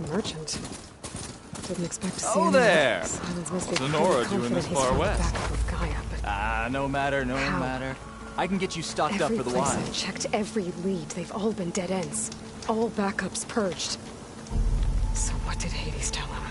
merchant. Didn't expect to see Oh anyone. there! Silence must be Sonora pretty doing confident this he's far found the west? backup of Gaia, but No matter, no How? matter. I can get you stocked up every for the place wild. I've checked, every lead, they've all been dead ends. All backups purged. So what did Hades tell him?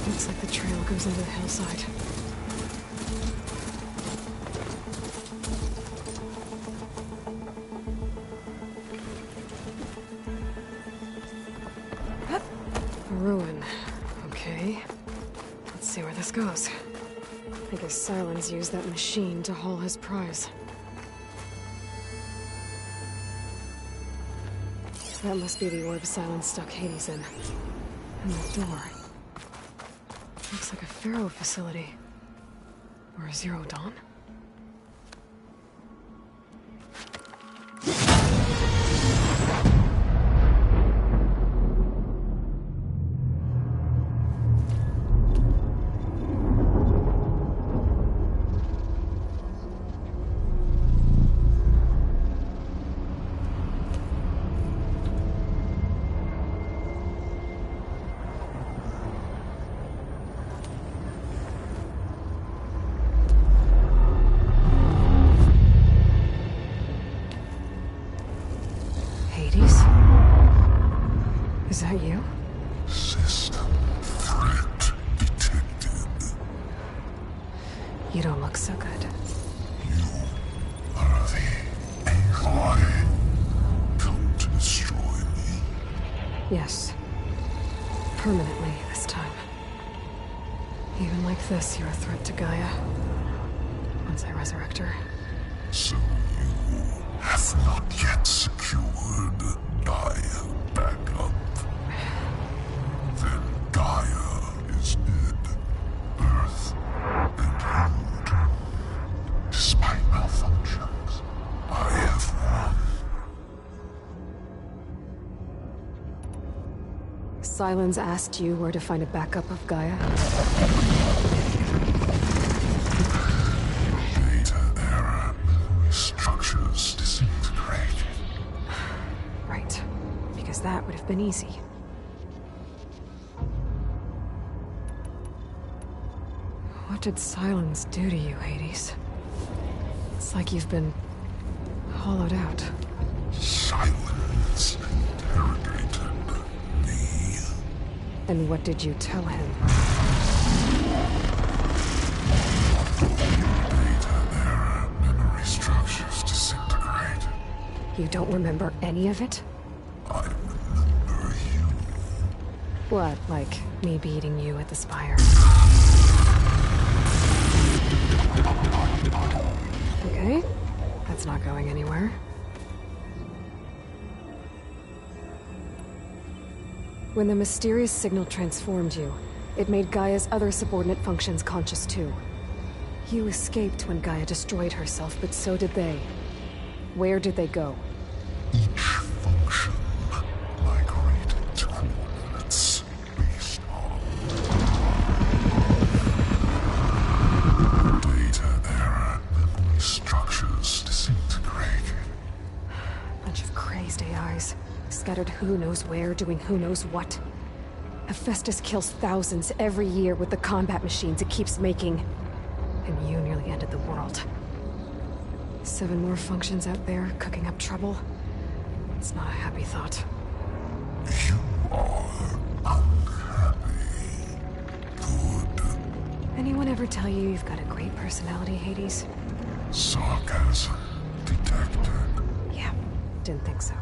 Looks like the trail goes into the hillside. A ruin. Okay. Let's see where this goes. I guess Silence used that machine to haul his prize. That must be the orb Silence stuck Hades in. And the door. Looks like a Pharaoh facility. Or a Zero Dawn? Hades? Is that you? System threat detected. You don't look so good. You are the AI come to destroy me. Yes. Permanently this time. Even like this, you're a threat to Gaia. Once I resurrect her. So you have not yet secured Gaia backup. Then Gaia is dead. Earth and you doomed. Despite malfunctions, I have won. Silence asked you where to find a backup of Gaia? Data error, memory structures disintegrated. Right. Because that would have been easy. What did Silence do to you, Hades? It's like you've been hollowed out. Silence interrogated me. And what did you tell him? Data error, memory structures disintegrated. You don't remember any of it? I remember you. What, like me beating you at the Spire? Okay, that's not going anywhere. When the mysterious signal transformed you, it made Gaia's other subordinate functions conscious too. You escaped when Gaia destroyed herself, but so did they. Where did they go? Each function migrated to coordinates based on data error, memory structures disintegrated. Bunch of crazed AIs, scattered who knows where, doing who knows what. Hephaestus kills thousands every year with the combat machines it keeps making. And you nearly ended the world. 7 more functions out there, cooking up trouble. It's not a happy thought. You are unhappy. Good. Anyone ever tell you you've got a great personality, Hades? Sarcasm detected. Yeah, didn't think so.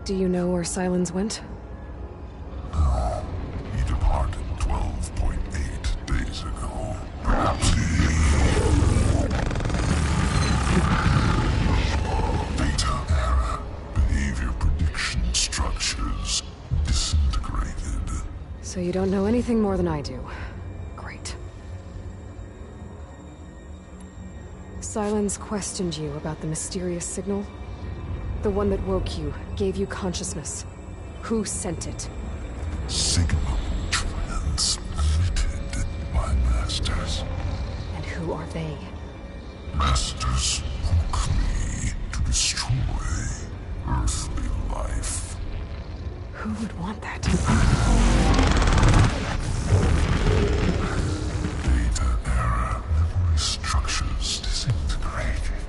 Do you know where Sylens went? No, he departed 12.8 days ago. Perhaps he... Data error. Behavior prediction structures disintegrated. So you don't know anything more than I do. Great. Sylens questioned you about the mysterious signal? The one that woke you, gave you consciousness. Who sent it? Signal transmitted by masters. And who are they? Masters woke me to destroy earthly life. Who would want that? Data error. Memory structures disintegrated.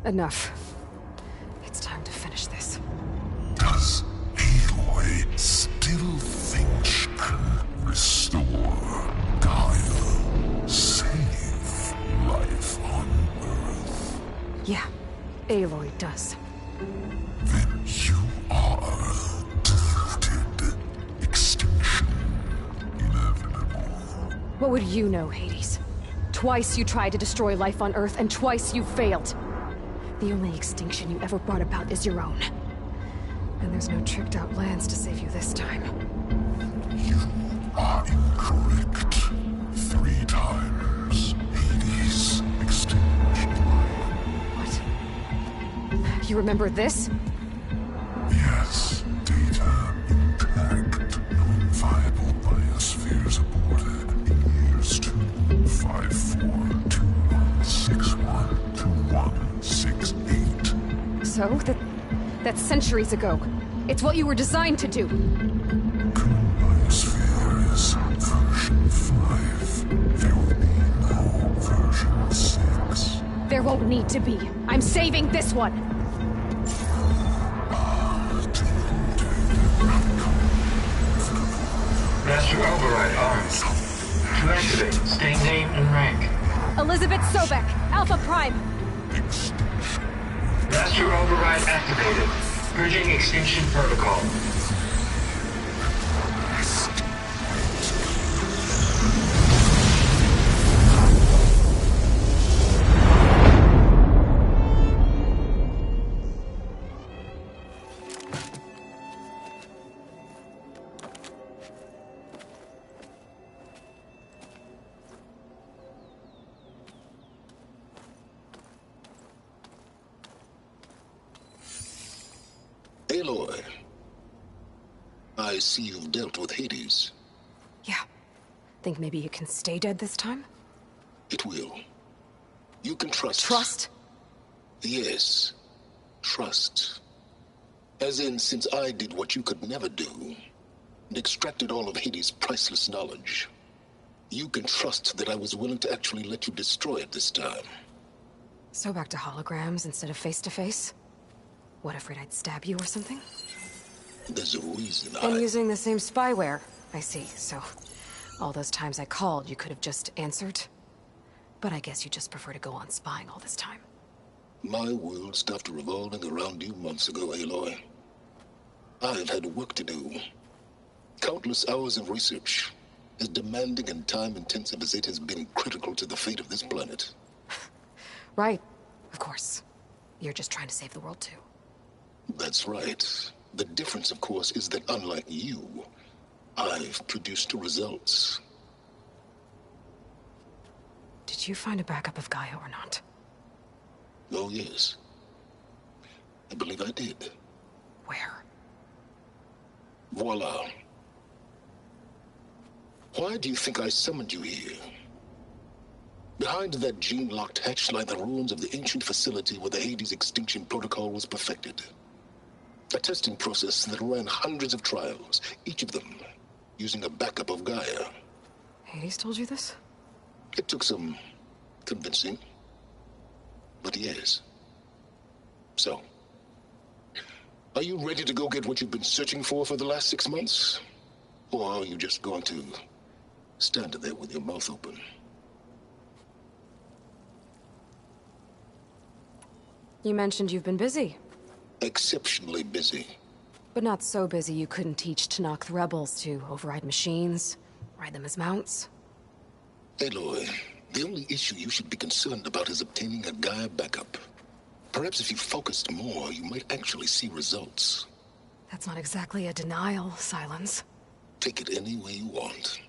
Enough. It's time to finish this. Does Aloy still think she can restore Gaia? Save life on Earth? Yeah, Aloy does. Then you are deluded. Extinction inevitable. What would you know, Hades? Twice you tried to destroy life on Earth, and twice you failed. The only extinction you ever brought about is your own. And there's no tricked-out lands to save you this time. You are incorrect. 3 times. Hades extinguished life. What? You remember this? Yes, data intact. Non-viable biospheres aborted in years 2154, 2161, 2168. So? That's centuries ago. It's what you were designed to do. Current biosphere is version 5. There will be no version 6. There won't need to be. I'm saving this one! Master Override arms. To activate, state name and rank. Elizabeth Sobek, Alpha Prime! Master Override activated. Purging extinction protocol. Aloy, I see you've dealt with Hades. Yeah. Think maybe you can stay dead this time? It will. You can trust. Trust? Yes. Trust. As in, since I did what you could never do, and extracted all of Hades' priceless knowledge, you can trust that I was willing to actually let you destroy it this time. So back to holograms instead of face-to-face? What, afraid I'd stab you or something? There's a reason And using the same spyware. I see, so... all those times I called, you could have just answered? But I guess you just prefer to go on spying all this time. My world stopped revolving around you months ago, Aloy. I've had work to do. Countless hours of research, as demanding and time-intensive as it has been critical to the fate of this planet. Right, of course. You're just trying to save the world too. That's right. The difference, of course, is that unlike you, I've produced results. Did you find a backup of Gaia or not? Oh, yes. I believe I did. Where? Voila. Why do you think I summoned you here? Behind that gene-locked hatch lie the ruins of the ancient facility where the Hades extinction protocol was perfected. A testing process that ran hundreds of trials, each of them using a backup of Gaia. Hades told you this? It took some convincing, but yes. So, are you ready to go get what you've been searching for the last 6 months? Or are you just going to Stand there with your mouth open. You mentioned you've been busy. Exceptionally busy. But not so busy you couldn't teach Tenakth rebels to override machines, ride them as mounts. Aloy, the only issue you should be concerned about is obtaining a Gaia backup. Perhaps if you focused more, you might actually see results. That's not exactly a denial, Silence. Take it any way you want.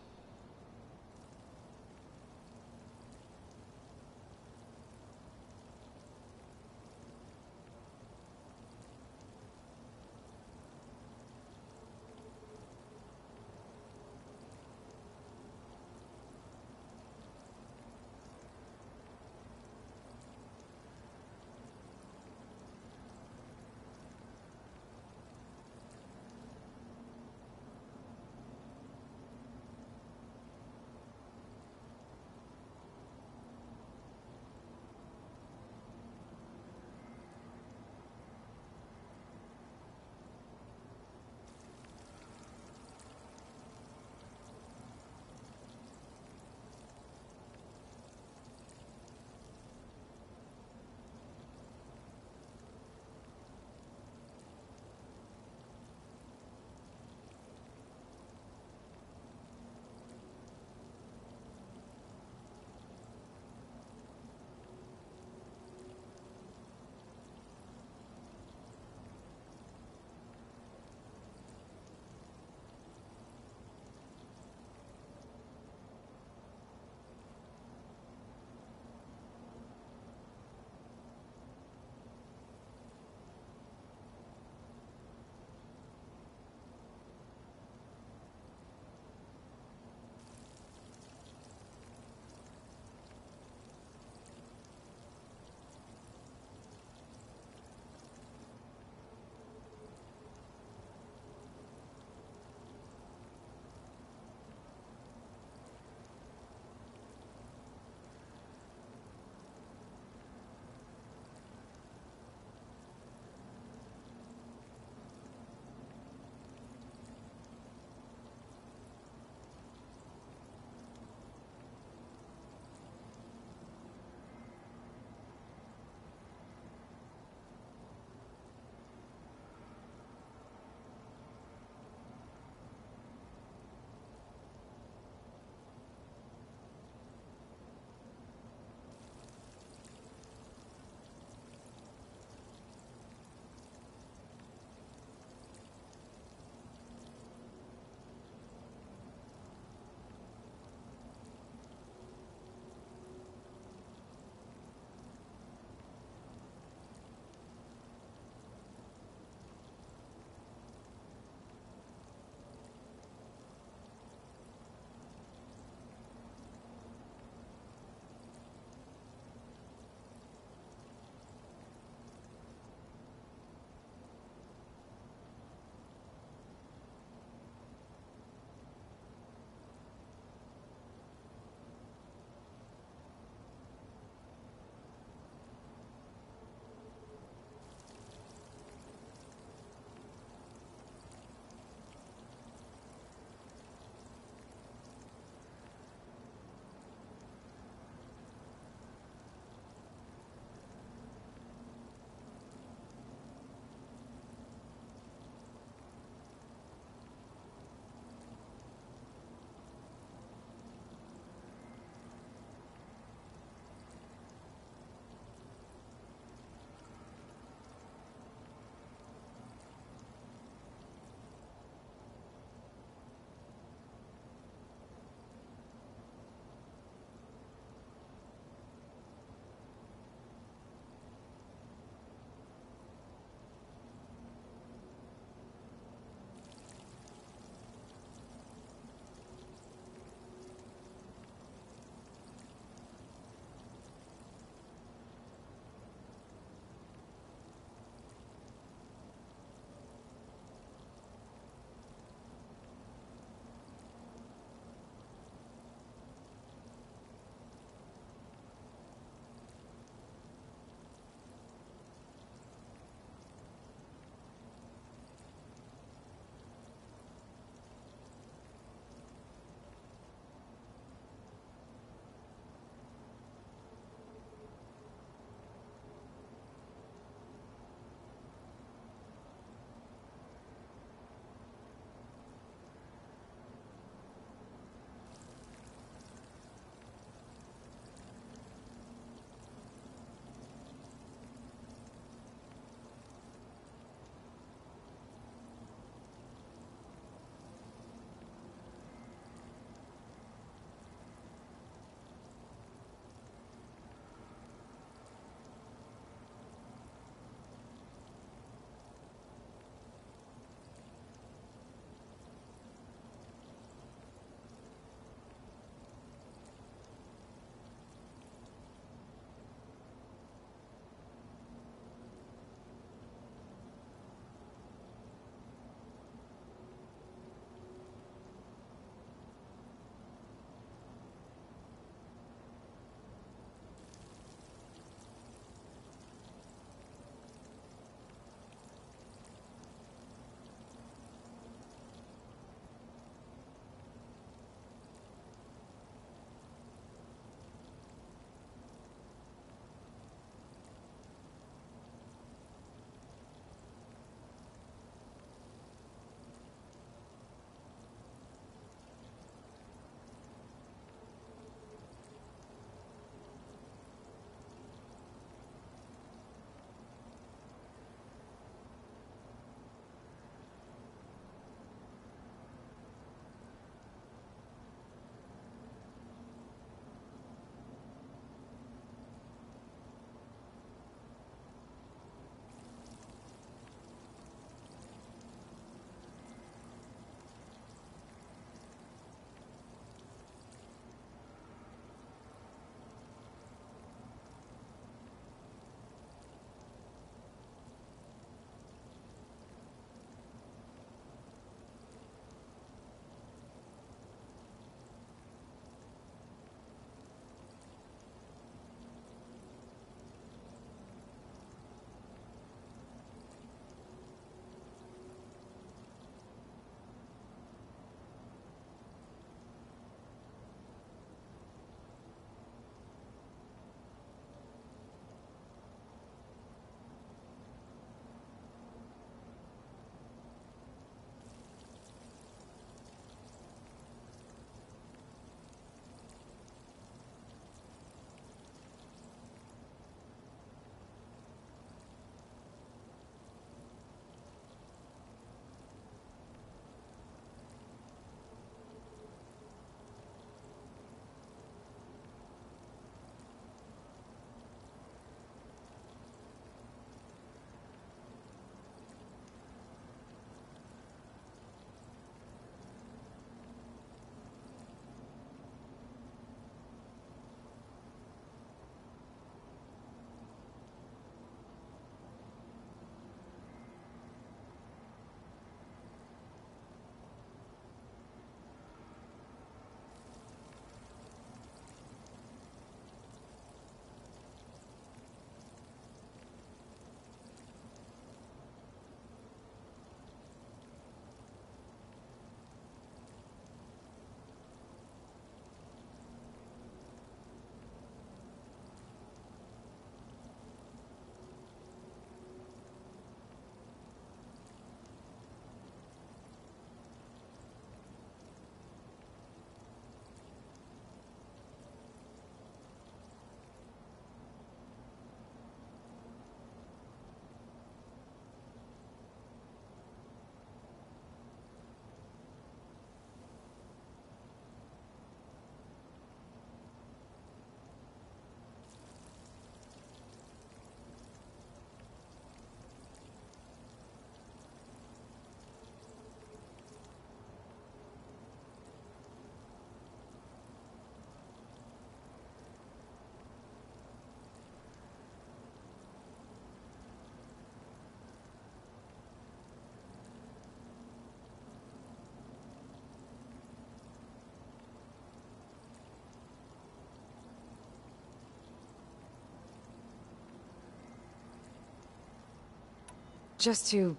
Just to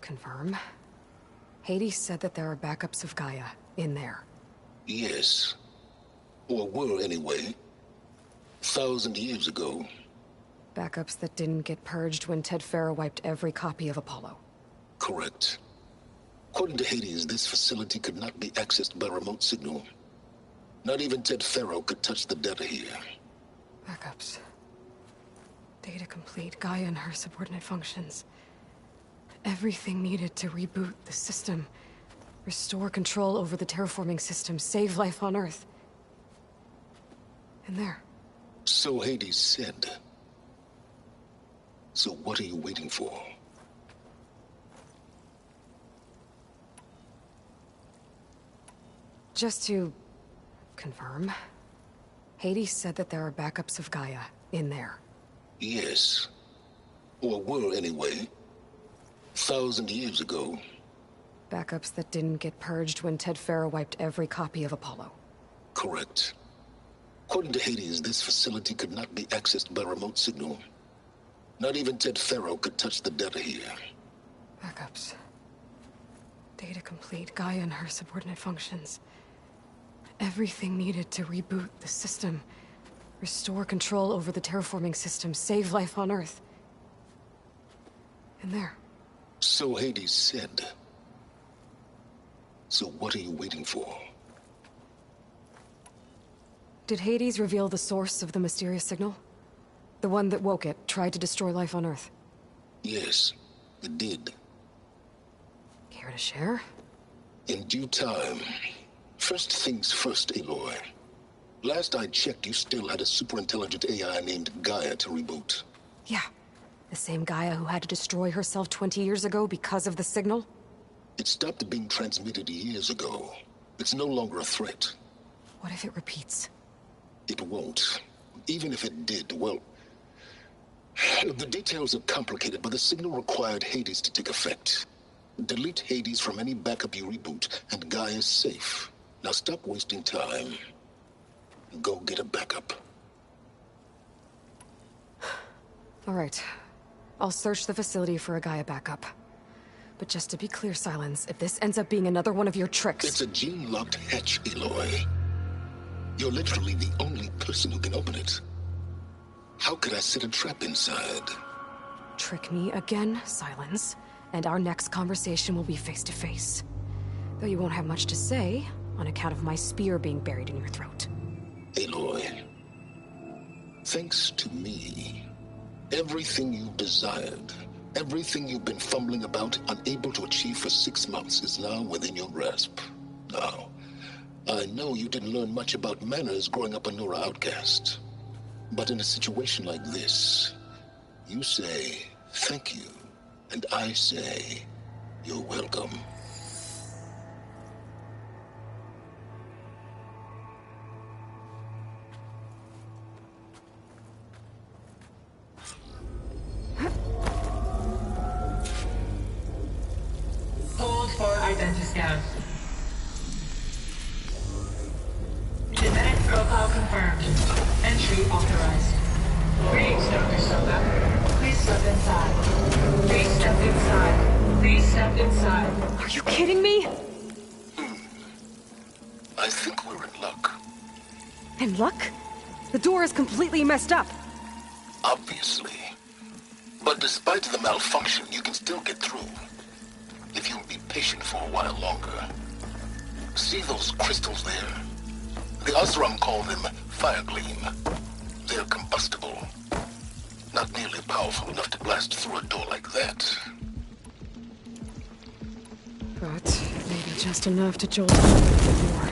confirm, Hades said that there are backups of Gaia in there. Yes. Or were anyway. 1,000 years ago. Backups that didn't get purged when Ted Faro wiped every copy of Apollo. Correct. According to Hades, this facility could not be accessed by remote signal. Not even Ted Faro could touch the data here. Backups. Data complete, Gaia and her subordinate functions. Everything needed to reboot the system. Restore control over the terraforming system, save life on Earth. And there. So Hades said. So what are you waiting for? Just to confirm, Hades said that there are backups of Gaia in there. Yes. Or were anyway. 1,000 years ago. Backups that didn't get purged when Ted Faro wiped every copy of Apollo. Correct. According to Hades, this facility could not be accessed by remote signal. Not even Ted Faro could touch the data here. Backups. Data complete, Gaia and her subordinate functions. Everything needed to reboot the system. Restore control over the terraforming system, save life on Earth. And there. So Hades said. So what are you waiting for? Did Hades reveal the source of the mysterious signal? The one that woke it, tried to destroy life on Earth? Yes, it did. Care to share? In due time. First things first, Aloy. Last I checked, you still had a super-intelligent AI named Gaia to reboot. Yeah. The same Gaia who had to destroy herself 20 years ago because of the signal? It stopped being transmitted years ago. It's no longer a threat. What if it repeats? It won't. Even if it did, well... The details are complicated, but the signal required Hades to take effect. Delete Hades from any backup you reboot, and Gaia's safe. Now stop wasting time. Go get a backup. All right. I'll search the facility for a Gaia backup. But just to be clear, Silence, if this ends up being another one of your tricks... It's a gene-locked hatch, Aloy. You're literally the only person who can open it. How could I set a trap inside? Trick me again, Silence, and our next conversation will be face-to-face. Though you won't have much to say, on account of my spear being buried in your throat. Aloy, thanks to me, everything you've desired, everything you've been fumbling about, unable to achieve for 6 months, is now within your grasp. Now, I know you didn't learn much about manners growing up a Nora outcast. But in a situation like this, you say, thank you, and I say, you're welcome. Hold for identiscan. Genetic profile confirmed. Entry authorized. Greetings, Dr. Soka. Please step inside. Please step inside. Please step inside. Are you kidding me? I think we're in luck. In luck? The door is completely messed up. Obviously. But despite the malfunction, you can still get through. If you'll be patient for a while longer. See those crystals there? The Osram call them Firegleam. They're combustible. Not nearly powerful enough to blast through a door like that. But maybe just enough to jolt the door.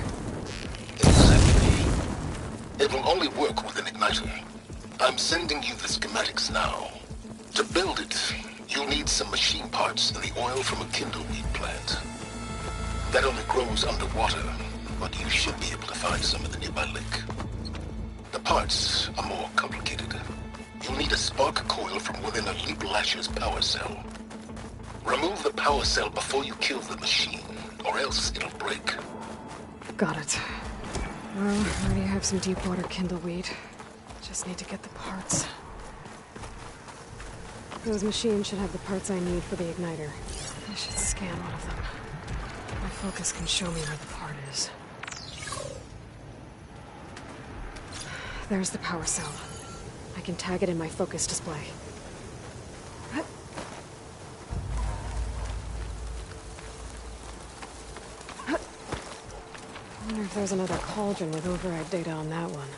Exactly. It will only work with an igniter. I'm sending you the schematics now. To build it, you'll need some machine parts and the oil from a kindleweed plant. That only grows underwater, but you should be able to find some in the nearby lake. The parts are more complicated. You'll need a spark coil from within a Leap Lasher's power cell. Remove the power cell before you kill the machine, or else it'll break. Got it. Well, I already have some deep water kindleweed. Just need to get the parts. Those machines should have the parts I need for the igniter. I should scan one of them. My focus can show me where the part is. There's the power cell. I can tag it in my focus display. I wonder if there's another cauldron with override data on that one.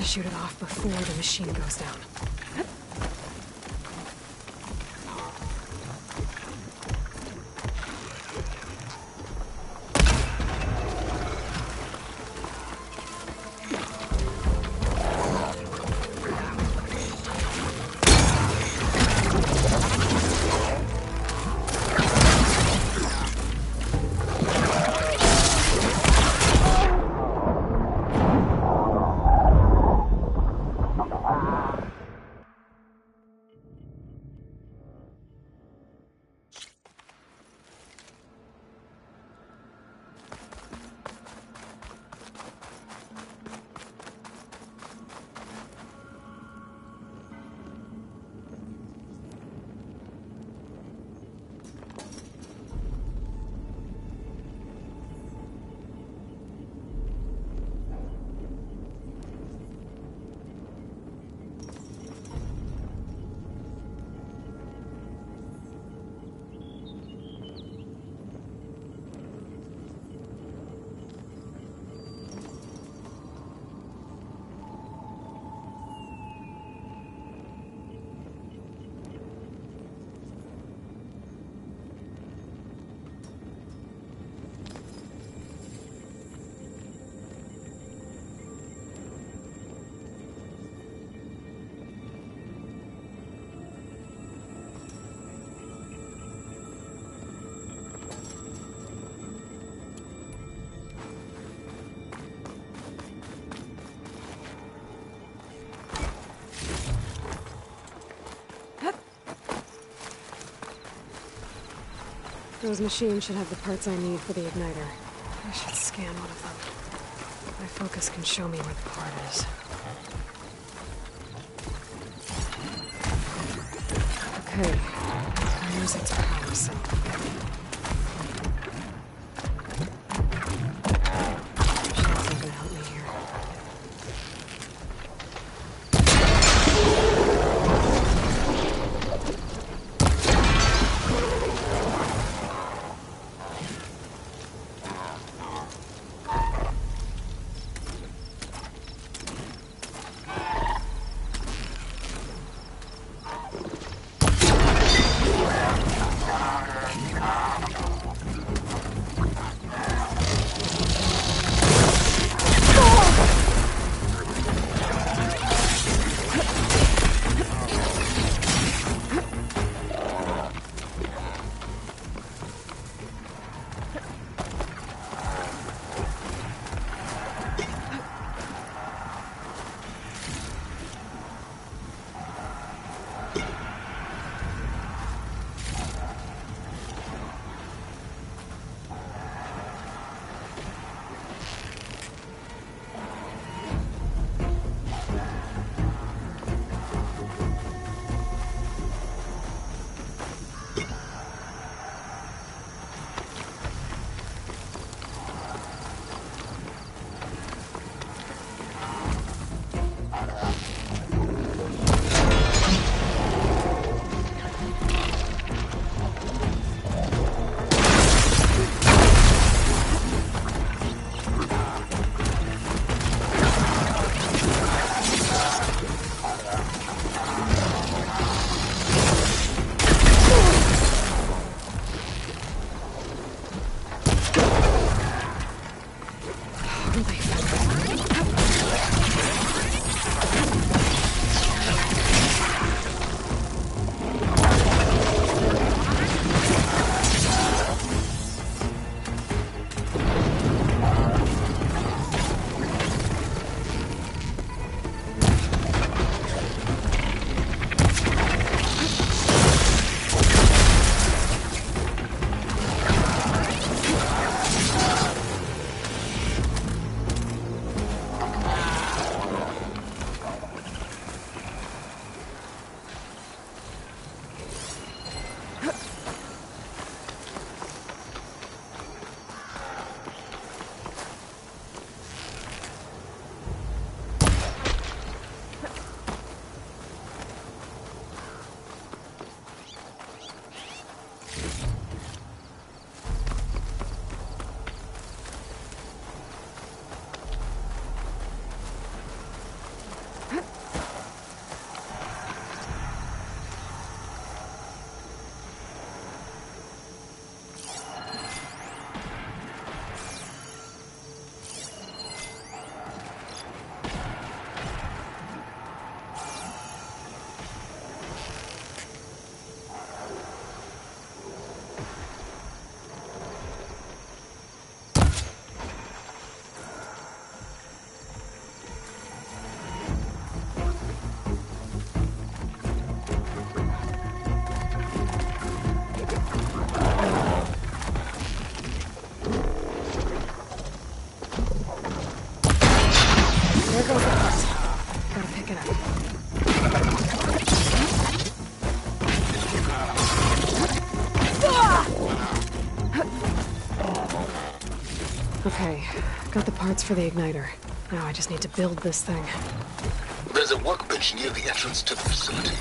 Shoot it off before the machine goes down. Those machines should have the parts I need for the igniter. I should scan one of them. My focus can show me where the part is. Okay, here's its power cell. Shells are gonna help me here. Okay, got the parts for the igniter. Now I just need to build this thing. There's a workbench near the entrance to the facility.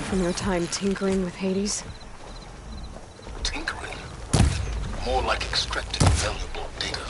From your time tinkering with Hades? Tinkering? More like extracting valuable data.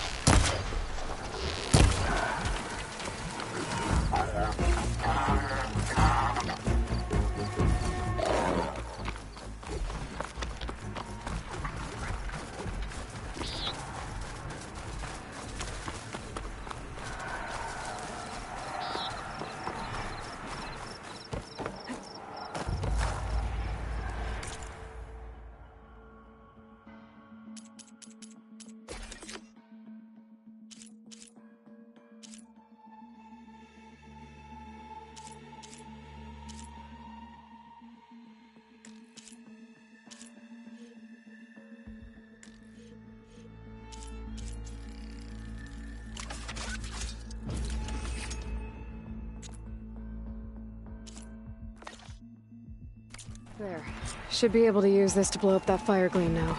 There. Should be able to use this to blow up that fire gleam now.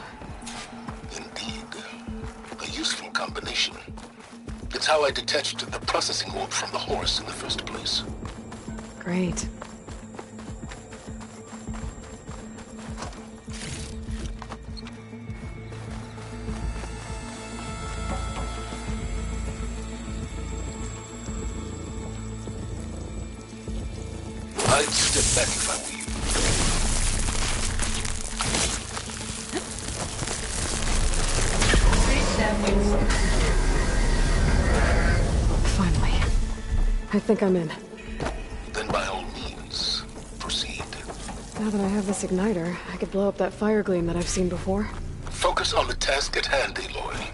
Indeed. A useful combination. It's how I detached the processing orb from the Horus in the first place. Great. I'd step back if I were you. Finally. I think I'm in. Then by all means, proceed. Now that I have this igniter, I could blow up that fire gleam that I've seen before. Focus on the task at hand, Aloy.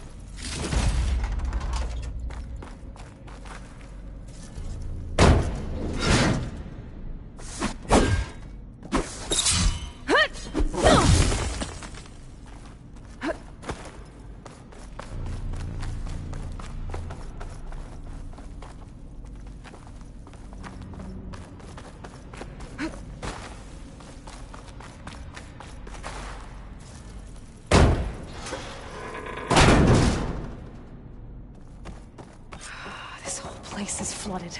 This whole place is flooded.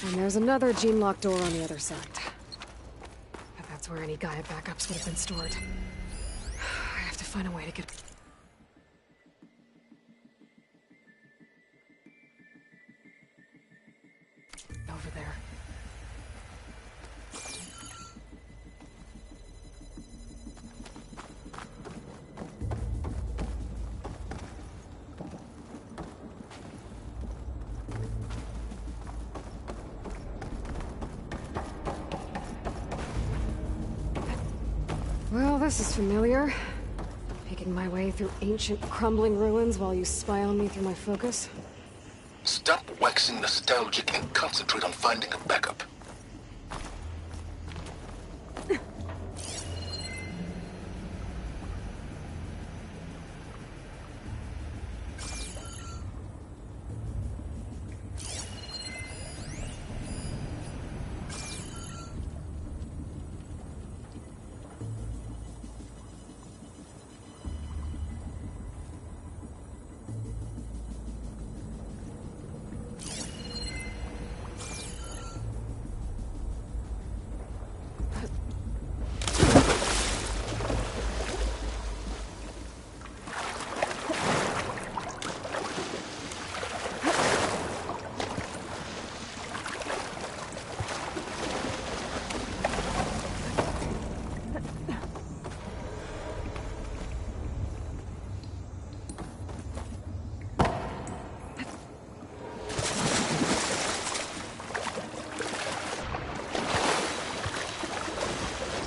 And there's another gene-locked door on the other side. But that's where any Gaia backups would have been stored. I have to find a way to get... over there. Well, this is familiar. Picking my way through ancient, crumbling ruins while you spy on me through my focus. Stop waxing nostalgic and concentrate on finding a backup.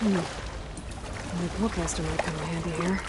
My bowcaster might come in handy here.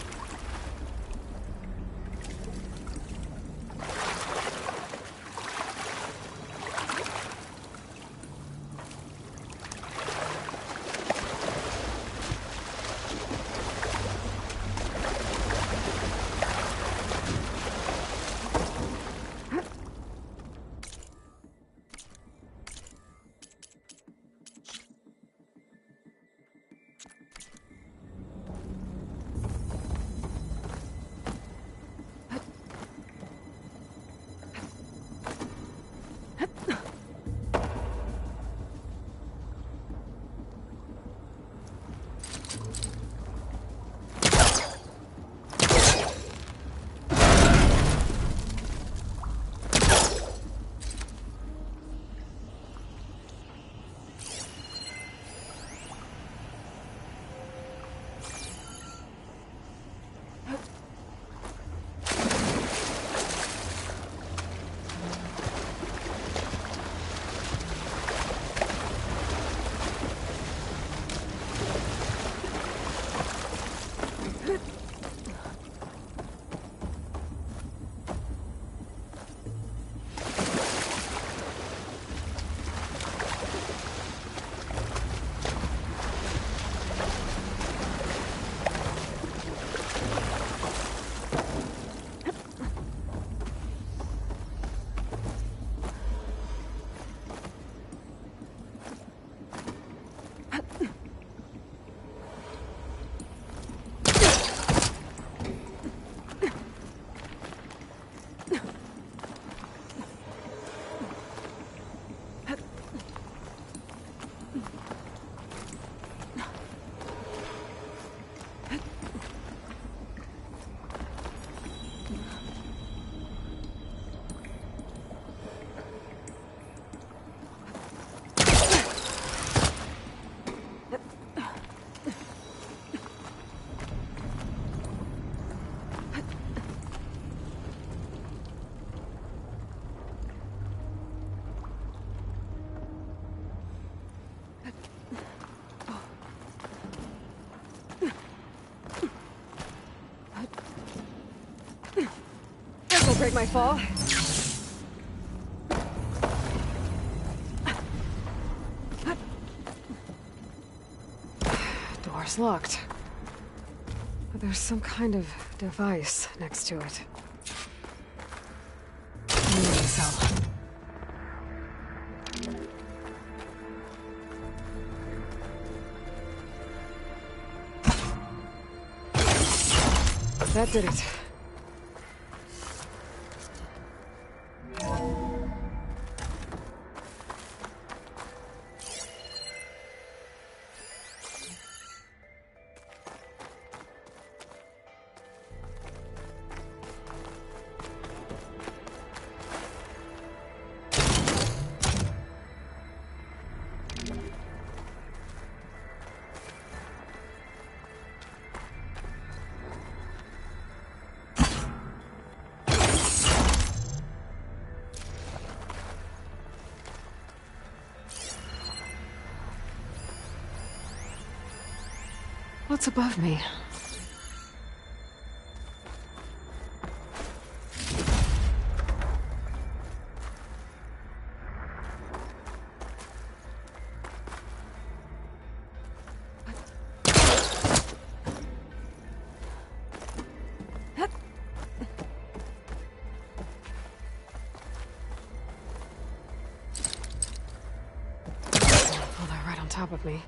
Don't break my fall. Door's locked. But there's some kind of device next to it. Imaging cell. That did it. What's above me? Oh, they're right on top of me.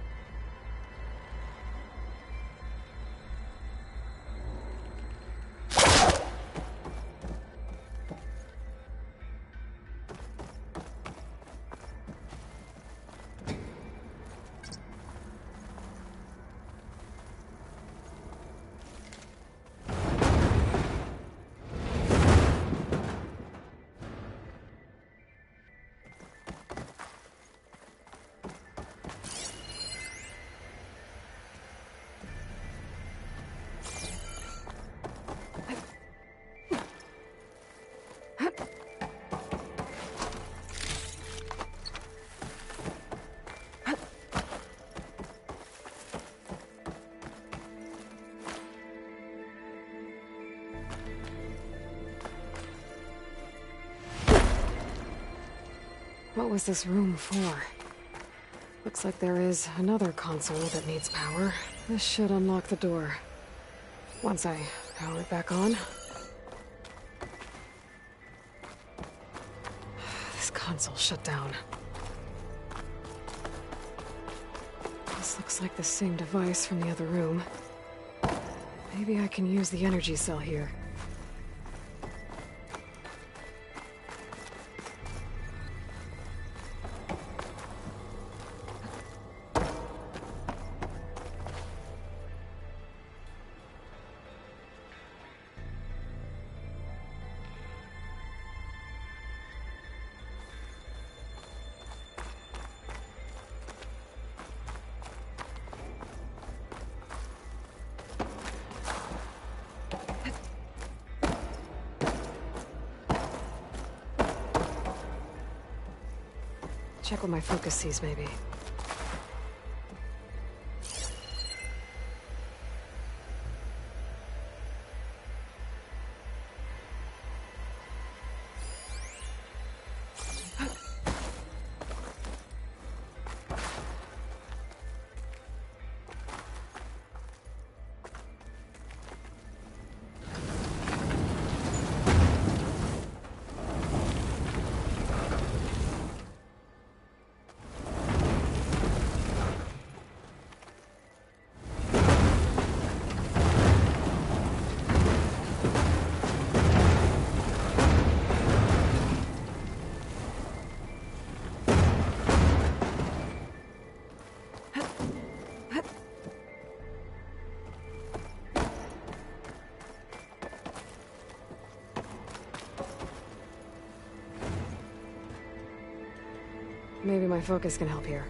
What was this room for? Looks like there is another console that needs power. This should unlock the door. Once I power it back on. This console shut down. This looks like the same device from the other room. Maybe I can use the energy cell here. Check what my focus sees, maybe. Maybe my focus can help here.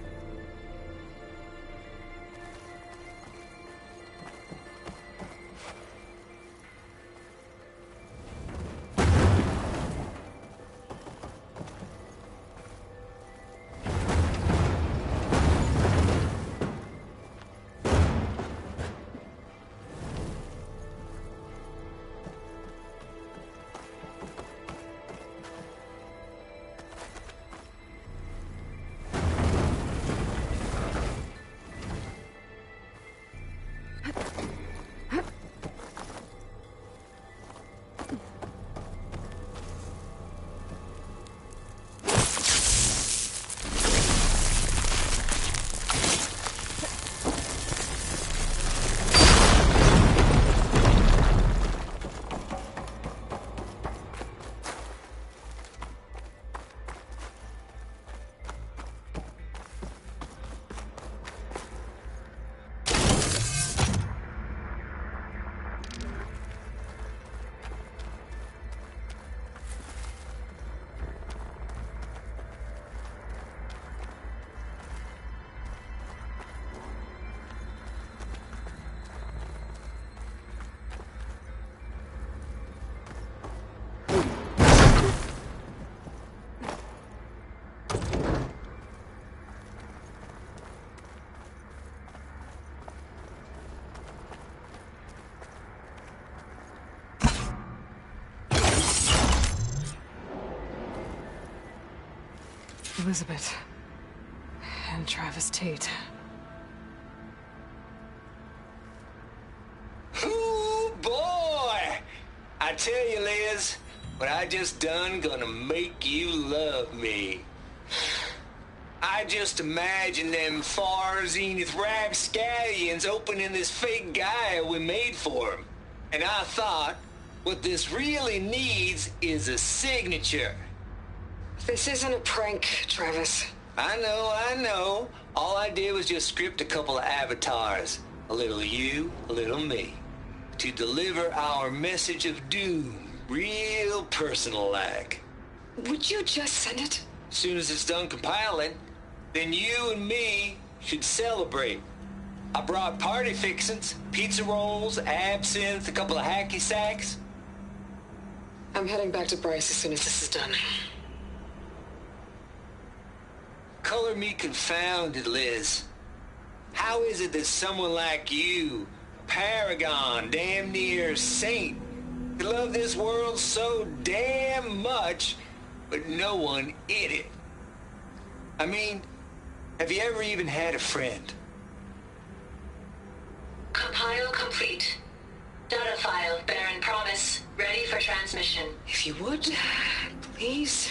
Elizabeth. And Travis Tate. Ooh, boy! I tell you, Liz, what I just done gonna make you love me. I just imagine them far zenith rapscallions opening this fake guy we made for him. And I thought, what this really needs is a signature. This isn't a prank, Travis. I know. All I did was just script a couple of avatars. A little you, a little me. To deliver our message of doom, real personal-like. Would you just send it? As soon as it's done compiling, then you and me should celebrate. I brought party fixins, pizza rolls, absinthe, a couple of hacky sacks. I'm heading back to Bryce as soon as this is done. Color me confounded, Liz. How is it that someone like you, a paragon, damn near saint, could love this world so damn much, but no one in it? I mean, have you ever even had a friend? Compile complete. Data file, Baron Promise, ready for transmission. If you would, please.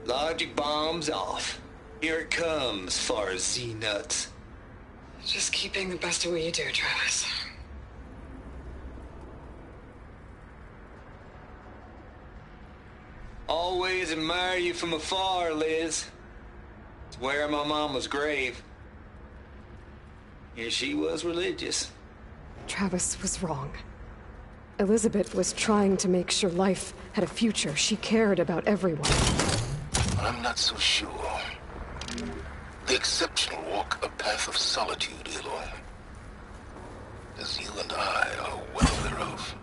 Logic bombs off. Here it comes, far as Z-nuts. Just keeping the best of what you do, Travis. Always admire you from afar, Liz. It's where my mama's grave. And she was religious. Travis was wrong. Elizabeth was trying to make sure life had a future. She cared about everyone. I'm not so sure. The exceptional walk a path of solitude, Aloy. As you and I are well aware of.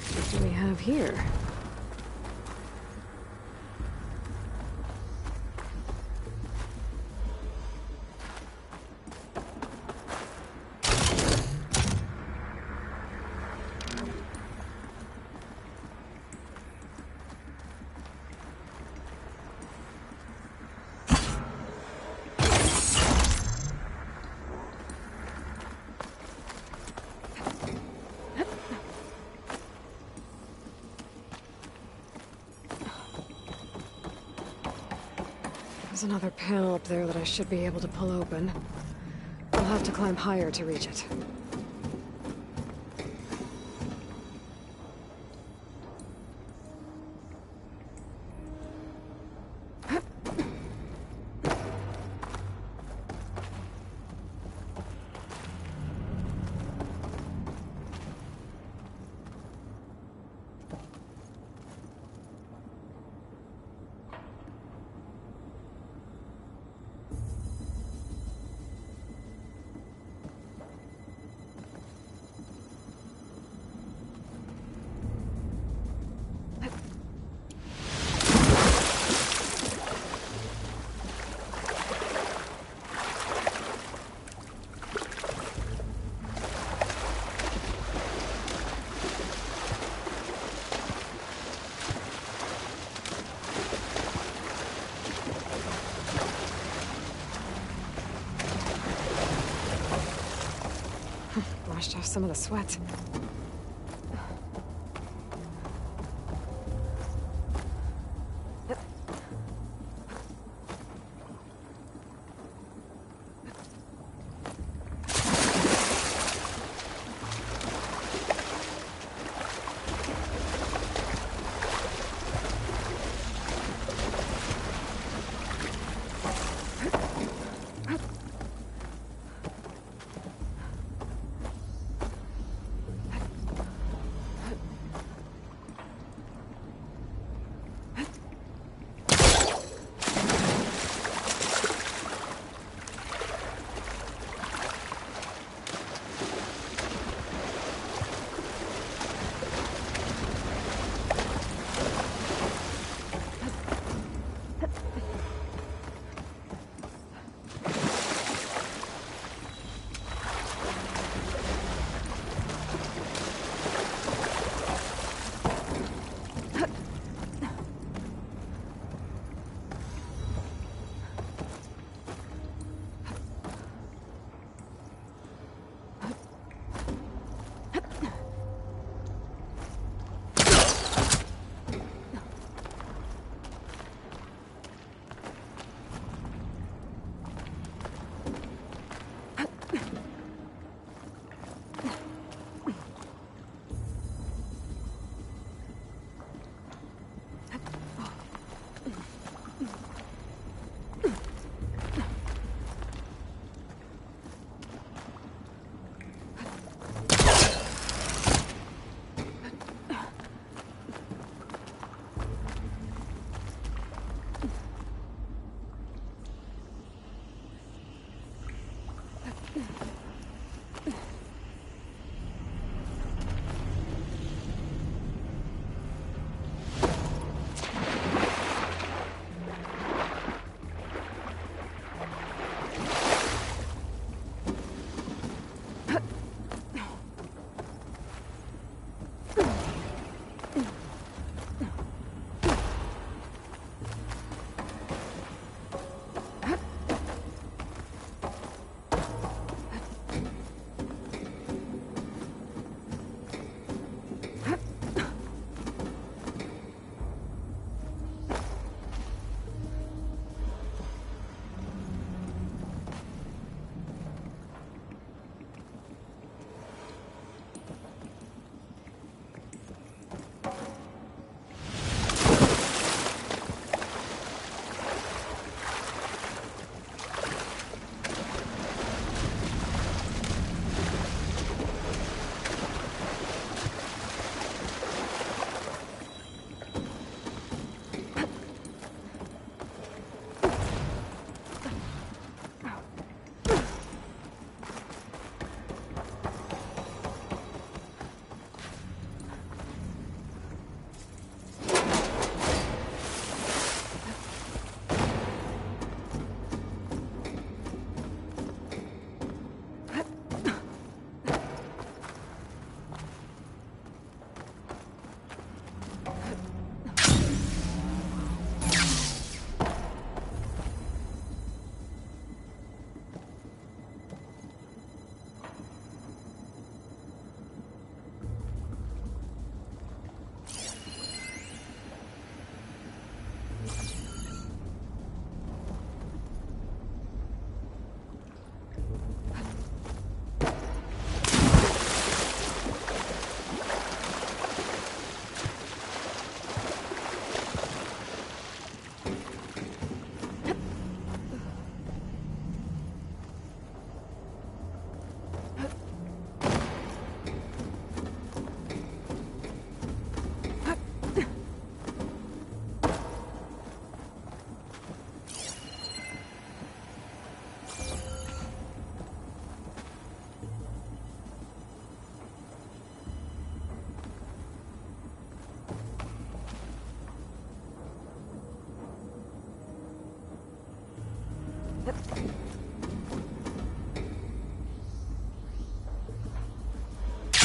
What do we have here? There's another panel up there that I should be able to pull open. I'll have to climb higher to reach it. Washed off some of the sweat.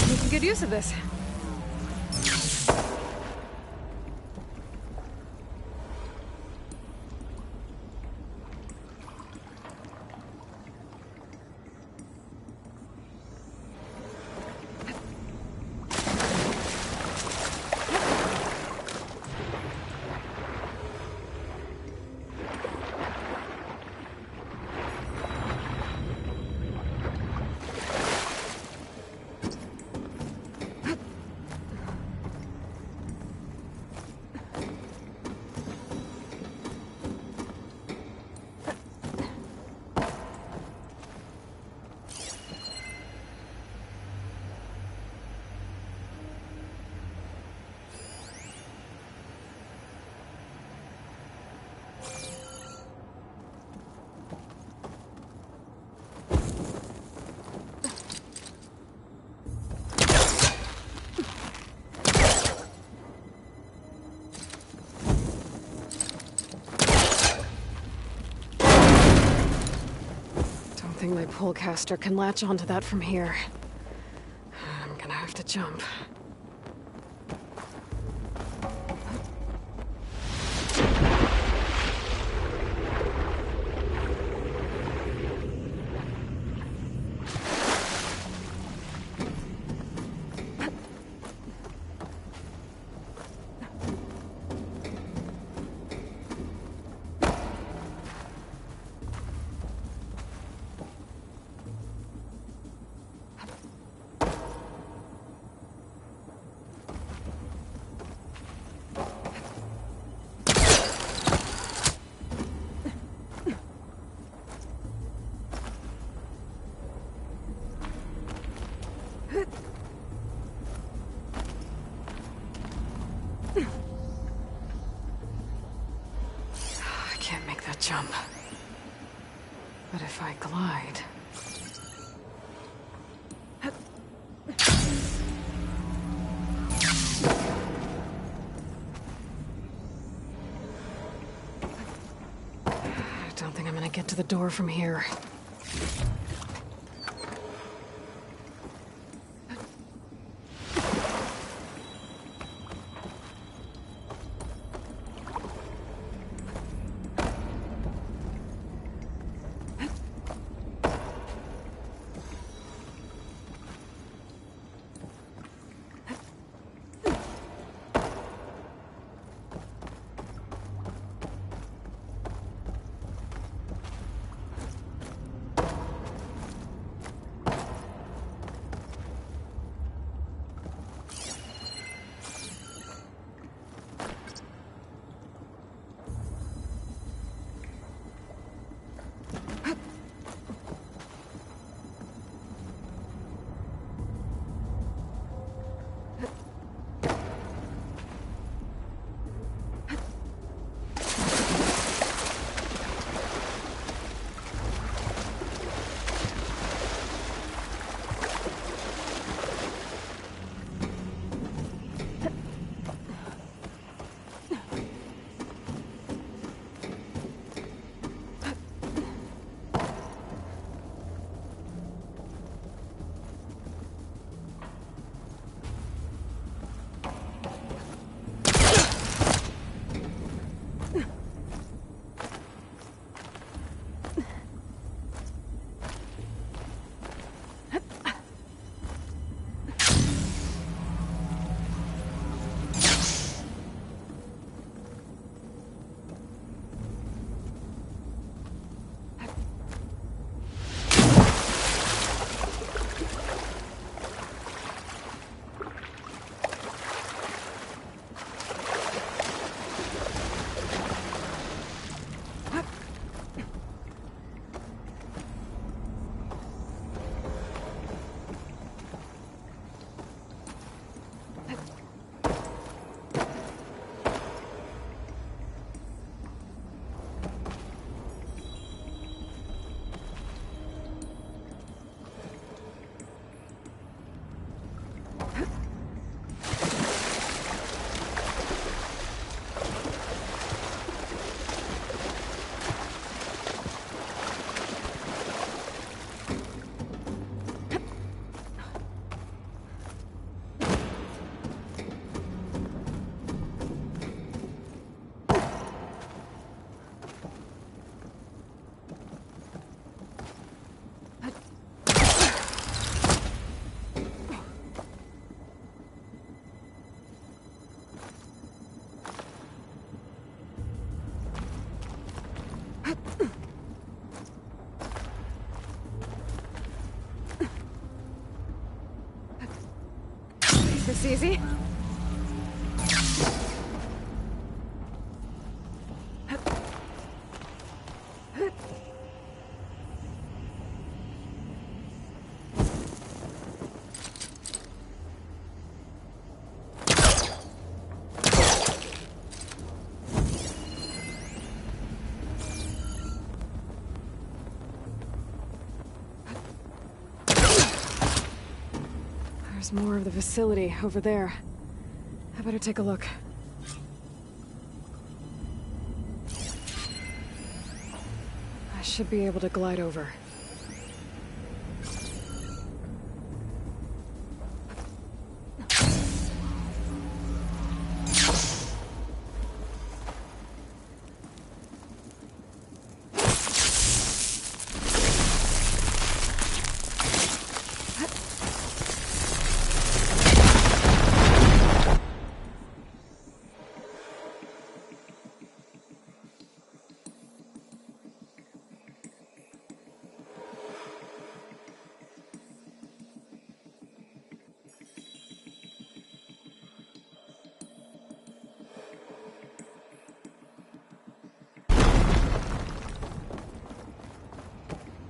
Making good use of this. Don't think my pullcaster can latch onto that from here. I'm gonna have to jump. I can't make that jump. But if I glide... Don't think I'm gonna get to the door from here. This easy? There's more of the facility over there. I better take a look. I should be able to glide over.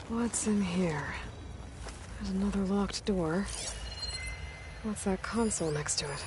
What's in here? There's another locked door. What's that console next to it?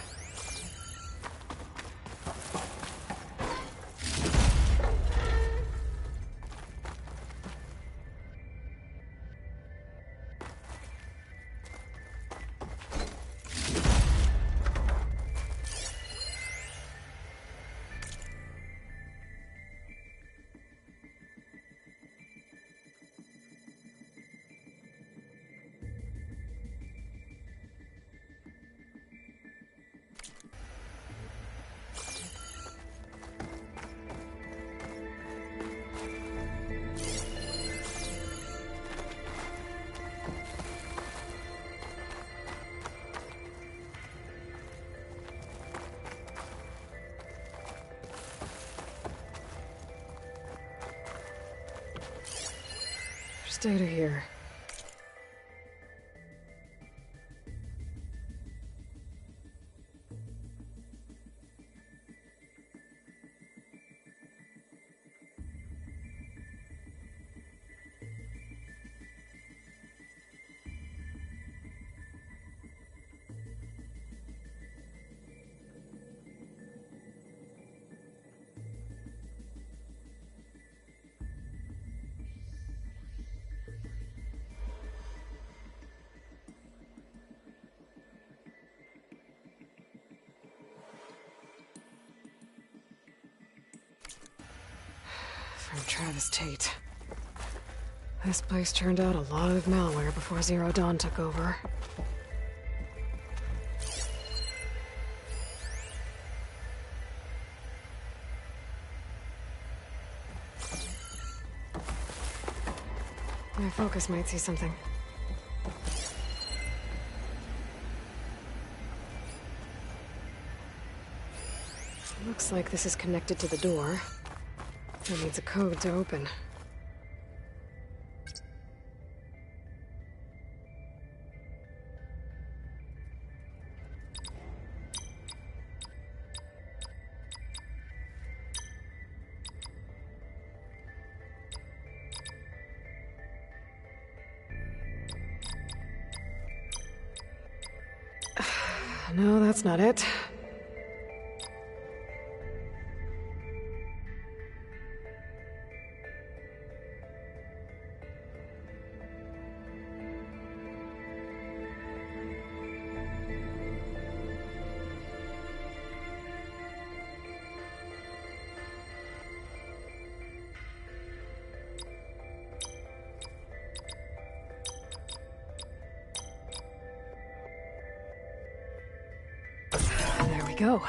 There's data here. From Travis Tate. This place turned out a lot of malware before Zero Dawn took over. My focus might see something. Looks like this is connected to the door. That needs a code to open. No, that's not it. There we go.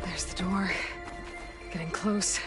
There's the door. Getting close.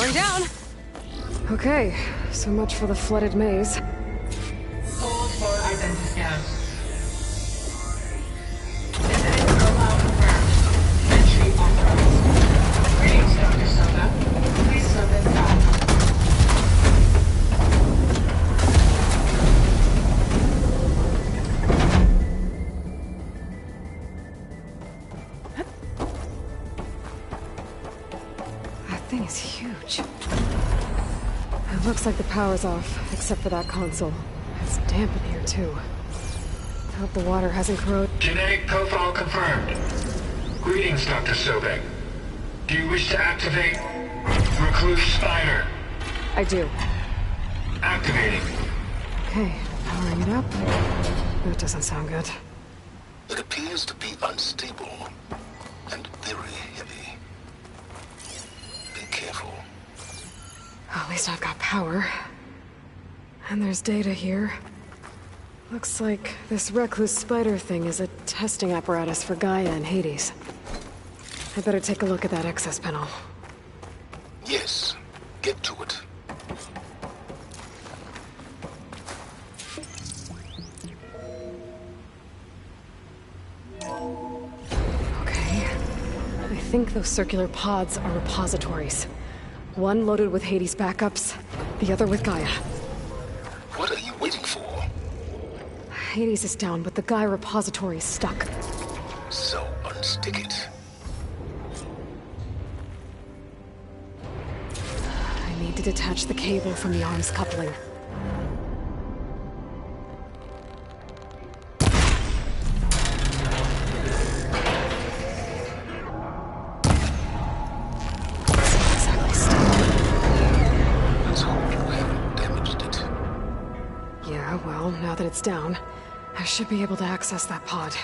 Going down! Okay, so much for the flooded maze. Hold for identity scan. Visiting profile confirmed. Entry authorized. Greetings, Dr. Soda. Please submit that. That thing is huge. It looks like the power's off, except for that console. It's damp in here, too. I hope the water hasn't corroded. Genetic profile confirmed. Greetings, Dr. Sobek. Do you wish to activate Recluse Spider? I do. Activating. Okay, powering it up. That doesn't sound good. It appears to be unstable and very heavy. Be careful. At least I've got power. And there's data here. Looks like this Recluse Spider thing is a testing apparatus for Gaia and Hades. I better take a look at that access panel. Yes, get to it. Okay. I think those circular pods are repositories. One loaded with Hades backups, the other with Gaia. What are you waiting for? Hades is down, but the Gaia repository is stuck. So unstick it. I need to detach the cable from the arms coupling. Let's hope you haven't damaged it. Yeah, well, now that it's down, I should be able to access that pod.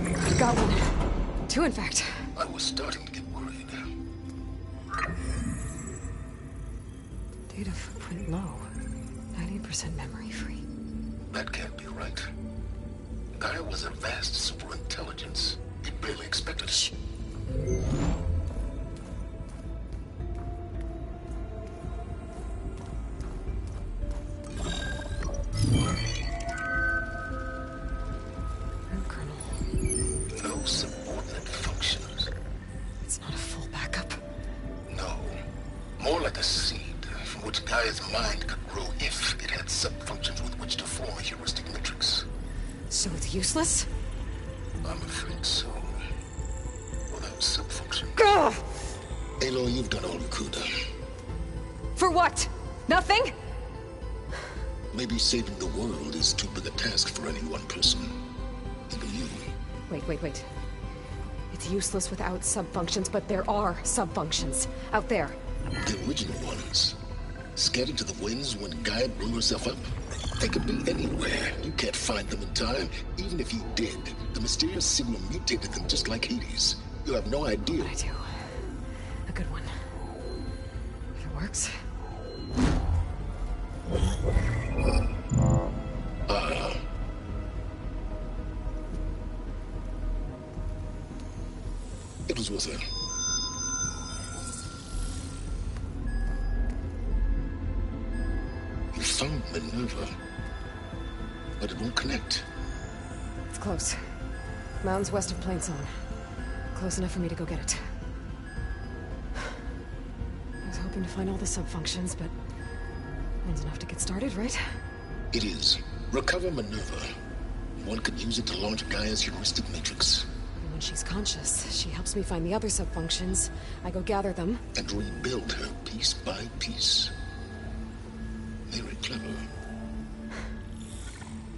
I've got one. Two, in fact. I was starting to get worried. Data footprint low. 90% memory free. That can't be right. Gaia was a vast superintelligence. You barely expected it. Colonel, No subordinate functions. it's not a full backup. No. More like a seed from which Gaia's mind could grow if it had sub-functions with which to form a heuristic matrix. So it's useless? I'm afraid so. Without sub-function. Ugh! Aloy, you've done all you could. For what? Nothing? Maybe saving the world is too big a task for any one person. Even you. Wait. It's useless without sub-functions, but there are sub-functions out there. The original ones. Scattered to the winds when Gaia blew herself up. They could be anywhere. You can't find them in time. Even if you did, the mysterious signal mutated them just like Hades. You have no idea. I do. A good one. If it works. It was worth it. You found Minerva, but it won't connect. It's close. Mountains west of Plain Zone. Close enough for me to go get it. I was hoping to find all the sub-functions, but one's enough to get started, right? It is. Recover Minerva. One could use it to launch Gaia's heuristic matrix. And when she's conscious, she helps me find the other sub-functions. I go gather them. And rebuild her piece by piece. Very clever.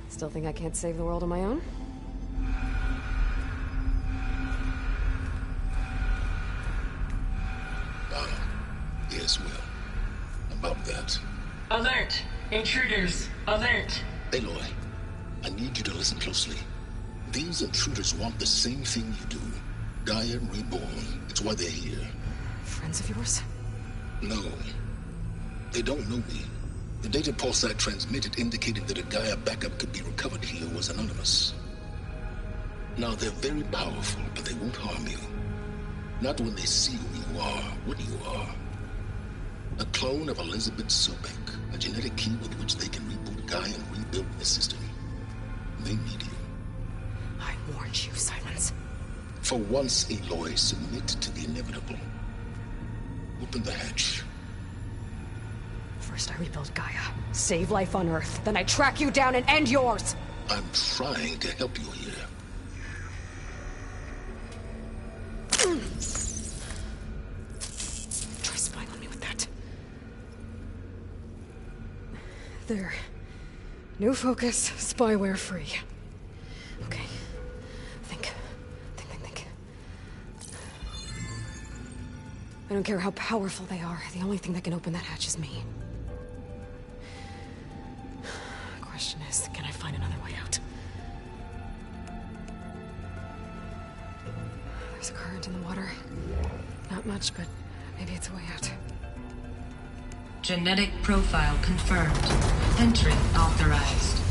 Still think I can't save the world on my own? Yes, well. About that. Alert! Intruders! Alert! Aloy, I need you to listen closely. These intruders want the same thing you do. Gaia reborn. It's why they're here. Friends of yours? No. They don't know me. The data Pulsar transmitted indicated that a Gaia backup could be recovered here was anonymous. Now, they're very powerful, but they won't harm you. Not when they see who you are, what you are. A clone of Elizabeth Sobek, a genetic key with which they can reboot Gaia and rebuild the system. They need you. I warned you, Silence. For once, Aloy, submit to the inevitable. Open the hatch. First I rebuild Gaia, save life on Earth, then I track you down and end yours! I'm trying to help you here. Try spying on me with that. There. New focus, spyware free. Okay. Think. I don't care how powerful they are. The only thing that can open that hatch is me. Question is, can I find another way out? There's a current in the water. Not much, but maybe it's a way out. Genetic profile confirmed. Entry authorized.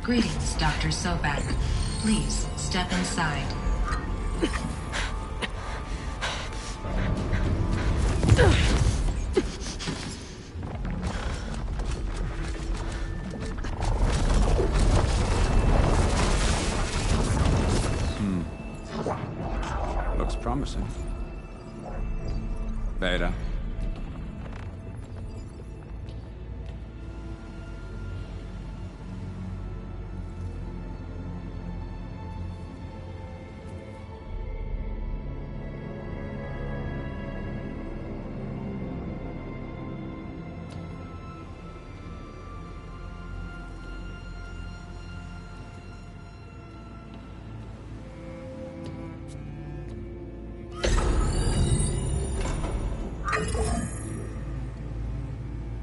Greetings, Dr. Sobek. Please step inside. Looks promising. Beta.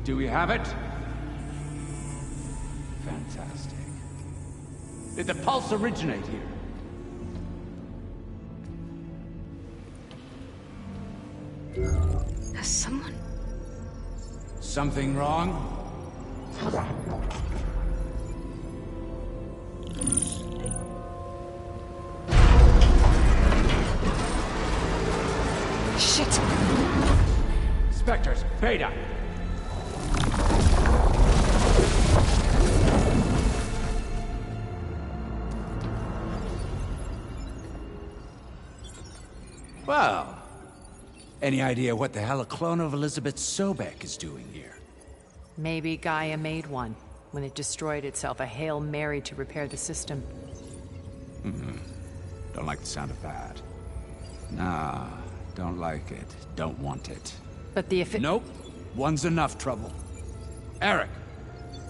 Do we have it? Fantastic. Did the pulse originate here? Has someone... Something wrong? Shit! Spectres, Beta! Well, any idea what the hell a clone of Elizabeth Sobek is doing here? Maybe Gaia made one when it destroyed itself, a Hail Mary to repair the system. Don't like the sound of that. Nah, don't like it. Don't want it. But the Nope. One's enough trouble. Eric.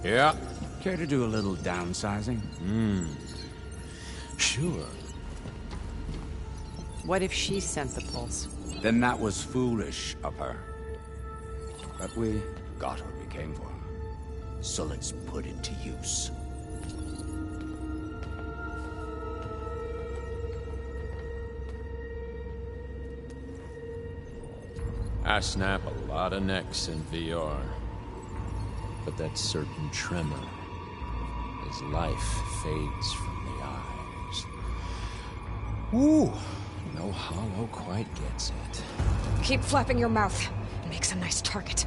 Yeah? Care to do a little downsizing? Sure. What if she sent the pulse? Then that was foolish of her. But we got what we came for. So let's put it to use. I snap a lot of necks in VR. But that certain tremor as life fades from the eyes. Ooh, no hollow quite gets it. Keep flapping your mouth. It makes a nice target.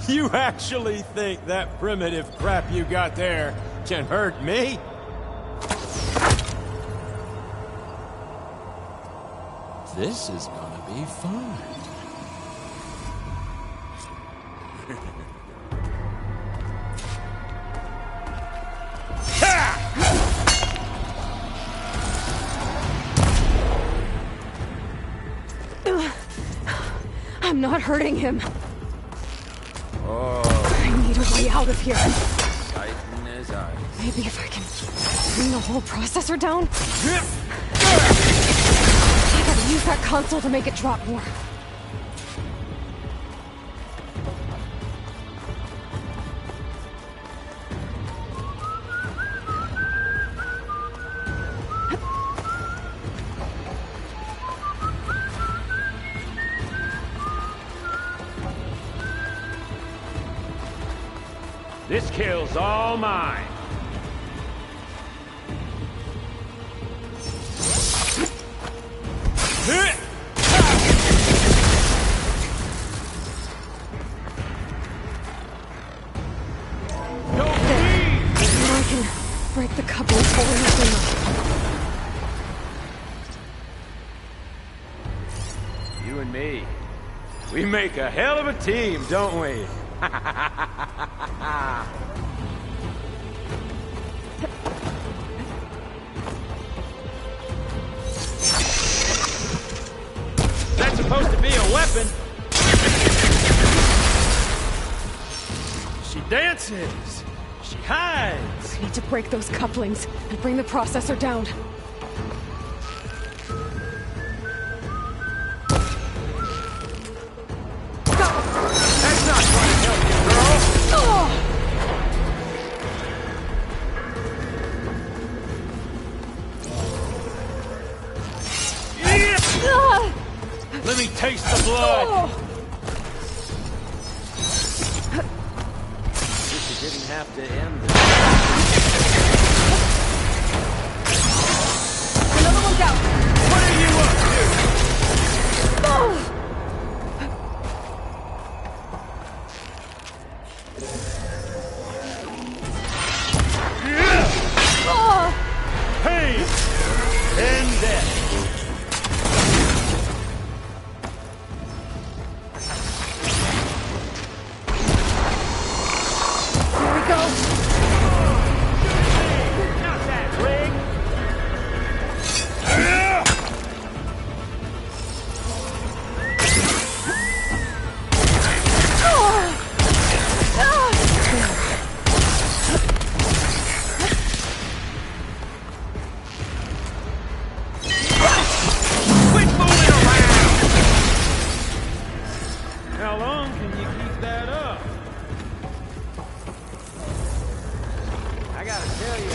You actually think that primitive crap you got there can hurt me? This is gonna be fun. I'm not hurting him. Oh, I need a way out of here. tighten his eyes. Maybe if I can bring the whole processor down? I gotta use that console to make it drop more. This kill's all mine. Now I can break the couplings holding the thing up. You and me. We make a hell of a team, don't we? That's supposed to be a weapon. She dances. She hides. I need to break those couplings and bring the processor down. That's not going to help you, girl. Oh! Let me taste the blood. Guess you didn't have to end this. Another one down. What are you up to? Oh! Pain and death. Here we go. Not that, Rig. Quit moving around! How long can you keep that up? I gotta tell you.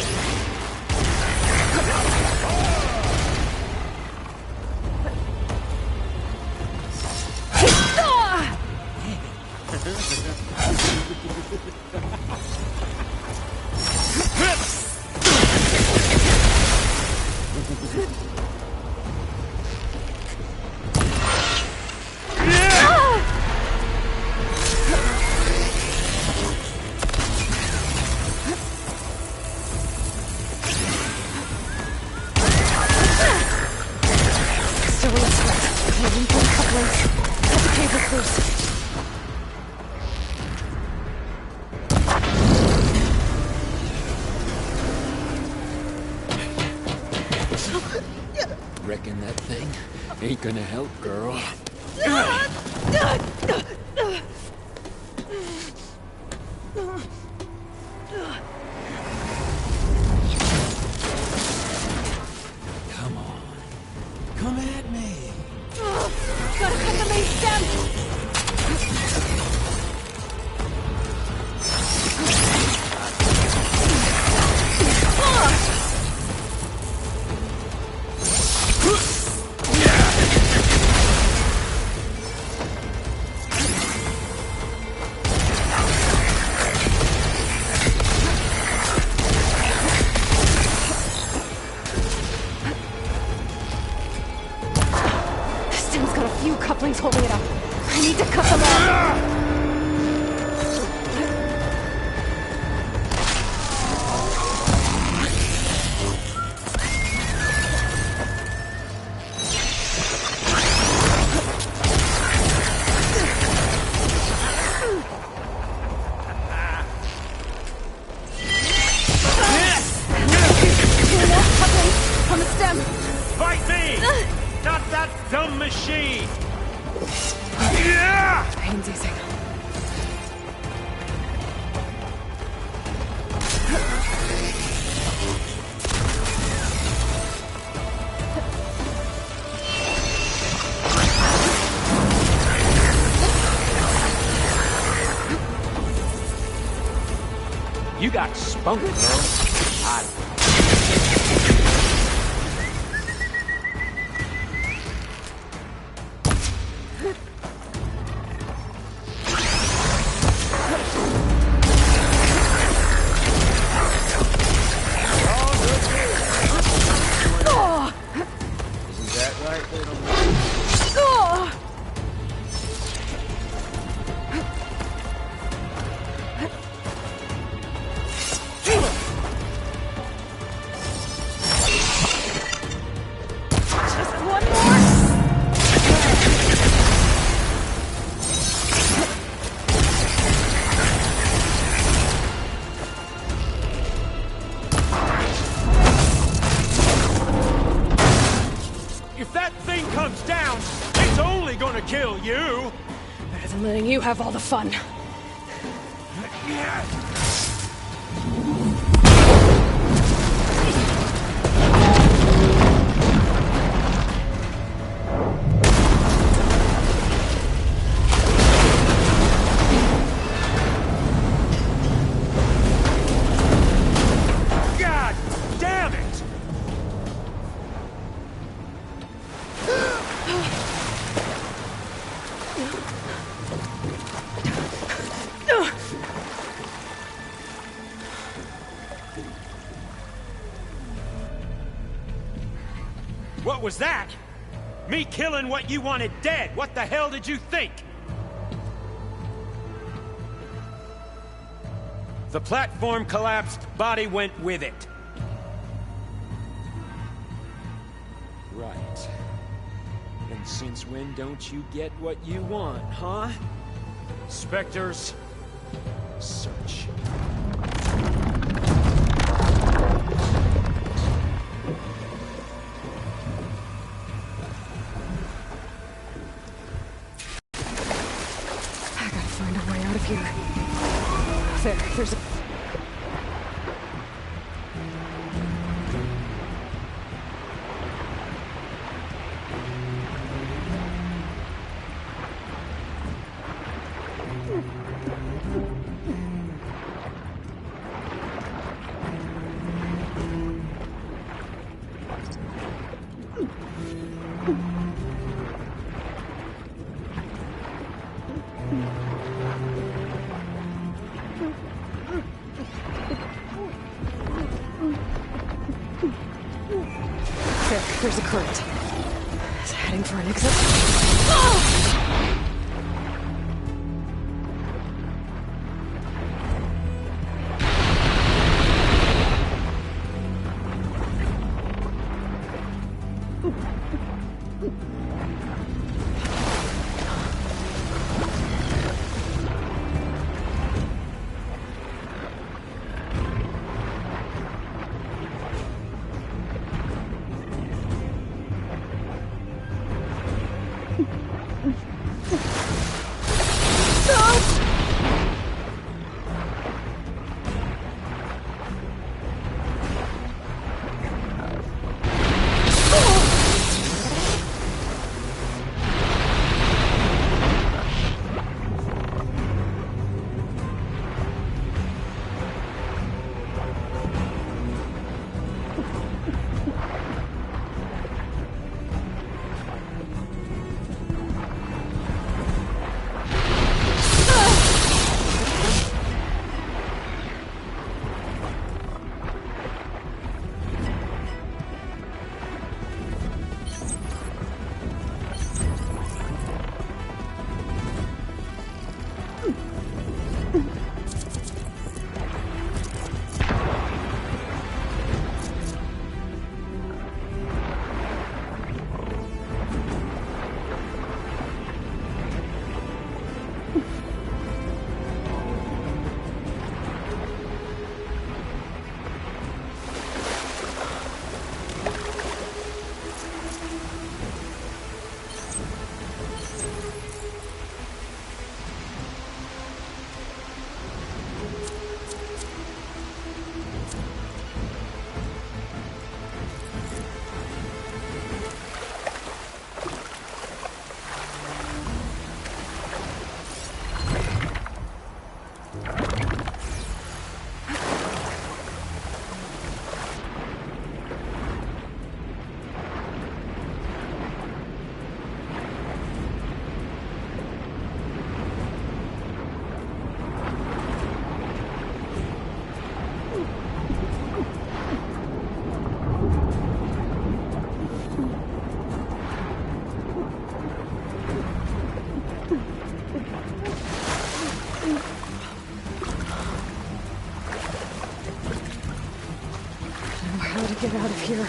Still in the sweat. Moving through the couplings. Cut the cables loose. Reckon that thing ain't gonna help, girl. Come on. Come at me. Gotta cut the main stem! The stem's got a few couplings holding it up. I need to cut them off. Two more couplings on the stem. Fight me! Not that dumb machine! Pain's easing. You got spunk, girl. comes down, it's only gonna kill you! Better than letting you have all the fun. God damn it! What was that? Me killing what you wanted dead. What the hell did you think? The platform collapsed, body went with it. Right. And since when don't you get what you want, huh? Spectres, search. I gotta find a way out of here. There's a... There's a current. It's heading for an exit. Oh! Get out of here.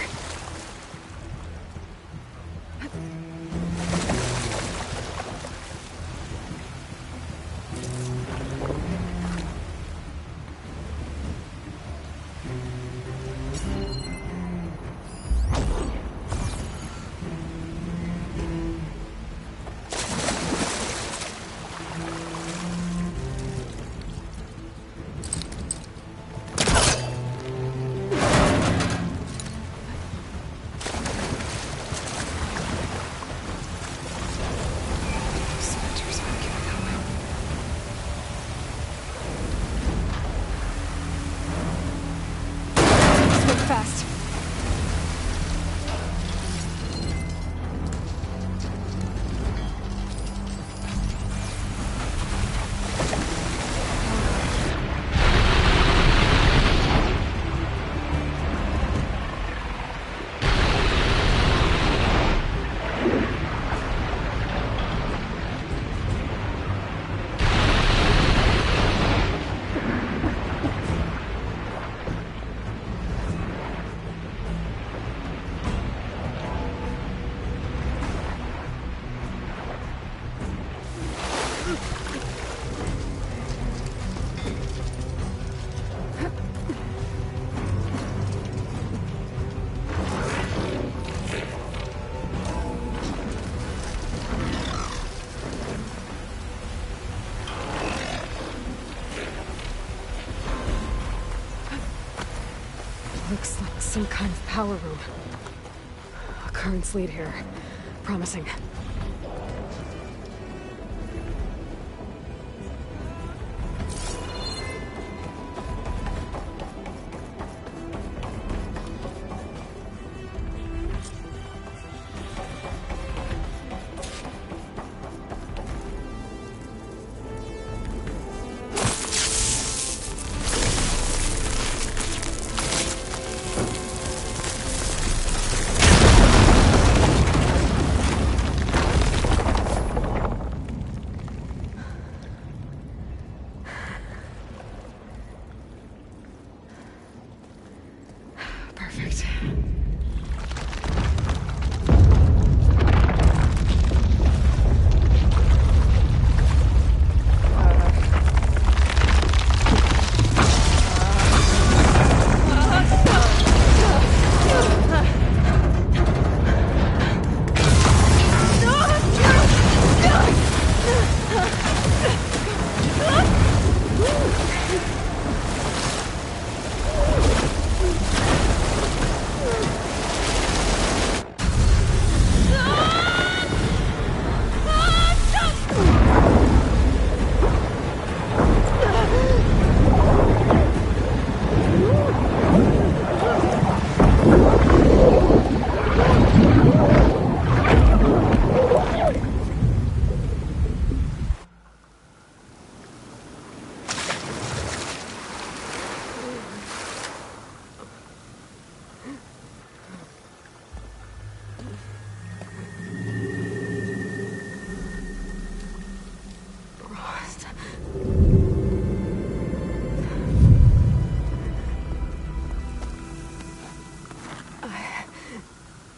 Looks like some kind of power room. A currents lead here. Promising. Perfect.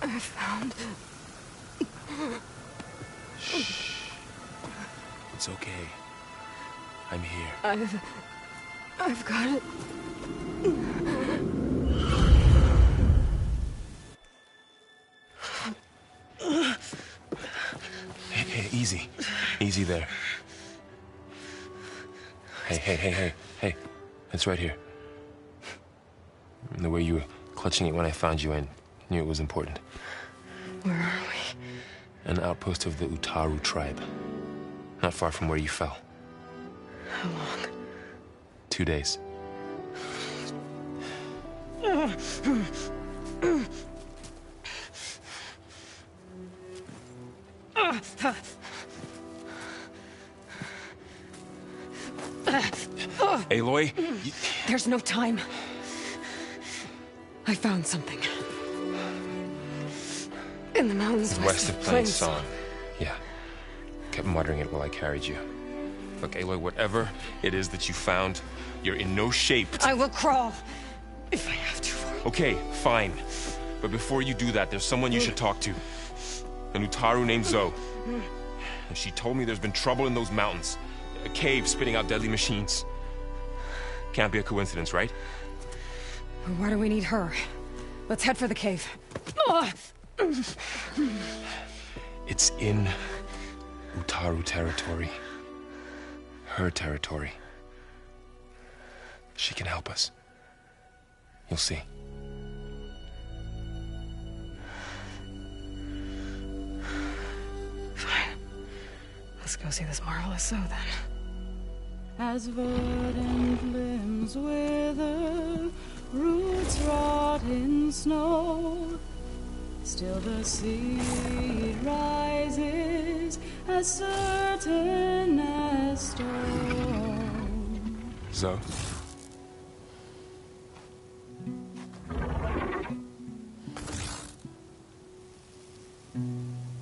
I found... Shh. It's okay. I'm here. I've got it. Hey, easy. Easy there. Hey. It's right here. The way you were clutching it when I found you, I knew it was important. Where are we? An outpost of the Utaru tribe. Not far from where you fell. How long? 2 days. Aloy? There's no time. I found something. In the mountains west of Plain Song. Yeah. Kept muttering it while I carried you. Look, Aloy, whatever it is that you found, you're in no shape to... I will crawl. If I have to. Okay, fine. But before you do that, there's someone you should talk to. An Utaru named Zoe. And she told me there's been trouble in those mountains. A cave spitting out deadly machines. Can't be a coincidence, right? Why do we need her? Let's head for the cave. It's in Utaru territory. Her territory. She can help us. You'll see. Fine. Let's go see this marvelous Zoe then. As verdant limbs wither, roots rot in snow, still the seed rises as certain as stone. Zoe?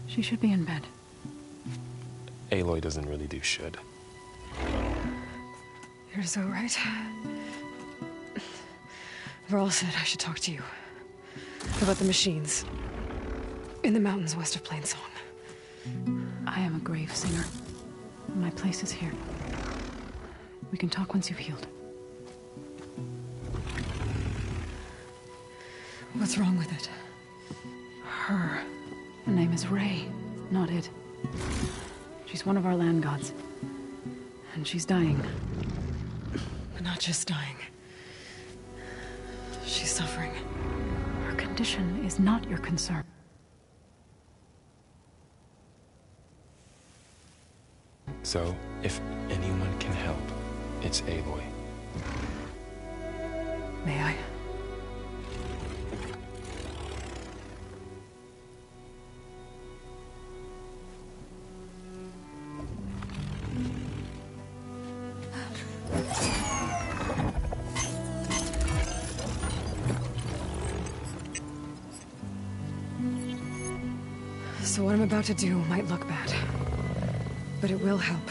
She should be in bed. Aloy doesn't really do should. You're so right. Varl said I should talk to you. About the machines. In the mountains west of Plain Song. I am a grave singer. My place is here. We can talk once you've healed. What's wrong with it? Her. Her name is Ray, not it. She's one of our land gods. And she's dying. But not just dying. She's suffering. Her condition is not your concern. So, if anyone can help, it's Aloy. May I? So what I'm about to do might look bad, but it will help.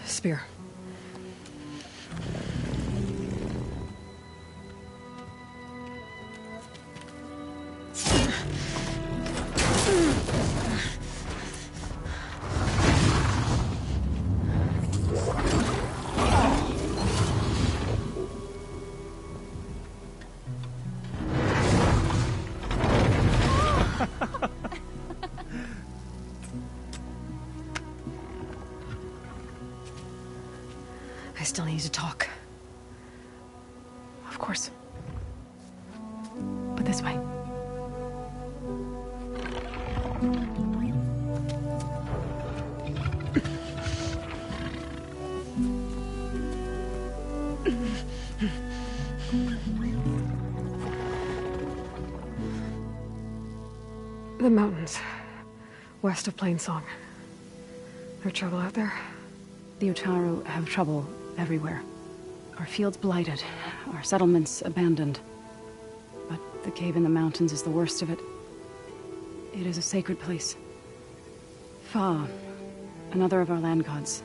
Spear. I still need to talk. Of course. But this way. The mountains, west of Plainsong. No trouble out there? The Utaru have trouble everywhere. Our fields blighted, our settlements abandoned. But the cave in the mountains is the worst of it. It is a sacred place. Fa, another of our land gods,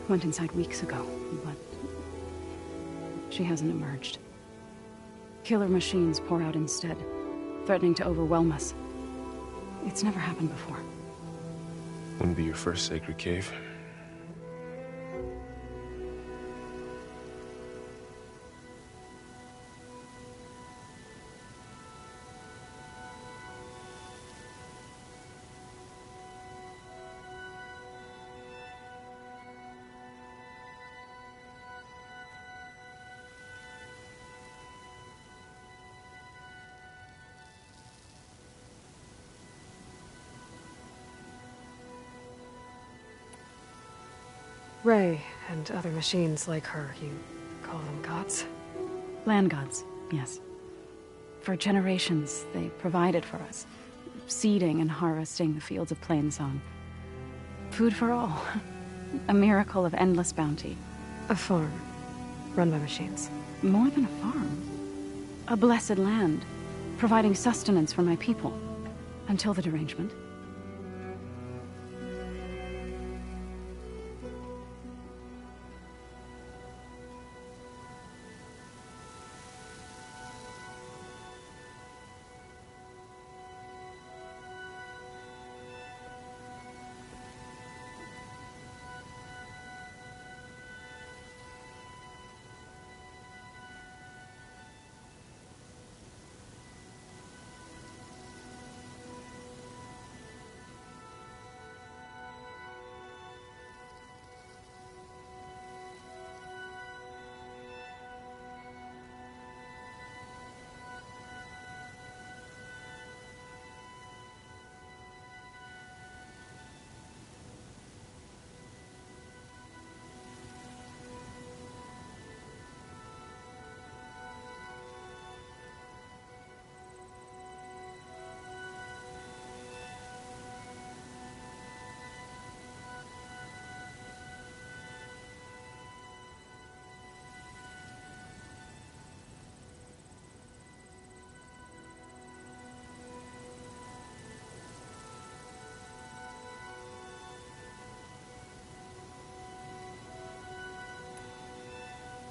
went inside weeks ago, but she hasn't emerged. Killer machines pour out instead, threatening to overwhelm us. It's never happened before. Wouldn't be your first sacred cave. Ray and other machines like her, you call them gods? Land gods, yes. For generations, they provided for us, seeding and harvesting the fields of Plainsong. Food for all. A miracle of endless bounty. A farm, run by machines. More than a farm. A blessed land, providing sustenance for my people. Until the derangement.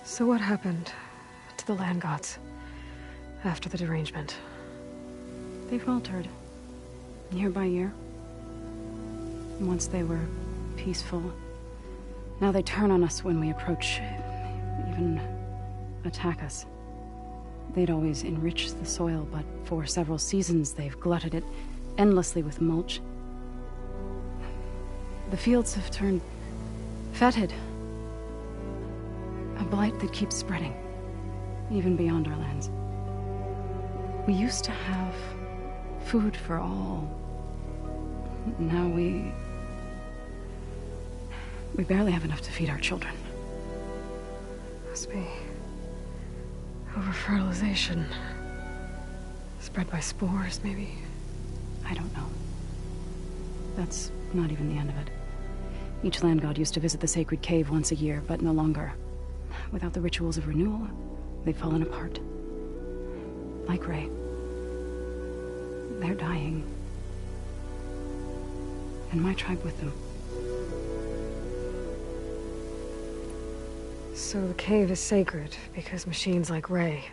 So what happened to the land gods after the derangement? They faltered, year by year. Once they were peaceful. Now they turn on us when we approach, even attack us. They'd always enriched the soil, but for several seasons they've glutted it endlessly with mulch. The fields have turned fetid. A blight that keeps spreading. even beyond our lands. We used to have food for all. Now we barely have enough to feed our children. Must be over-fertilization. Spread by spores, maybe? I don't know. That's not even the end of it. Each land god used to visit the sacred cave once a year, but no longer. Without the rituals of renewal, they've fallen apart. Like Ray. They're dying. And my tribe with them. So the cave is sacred because machines like Ray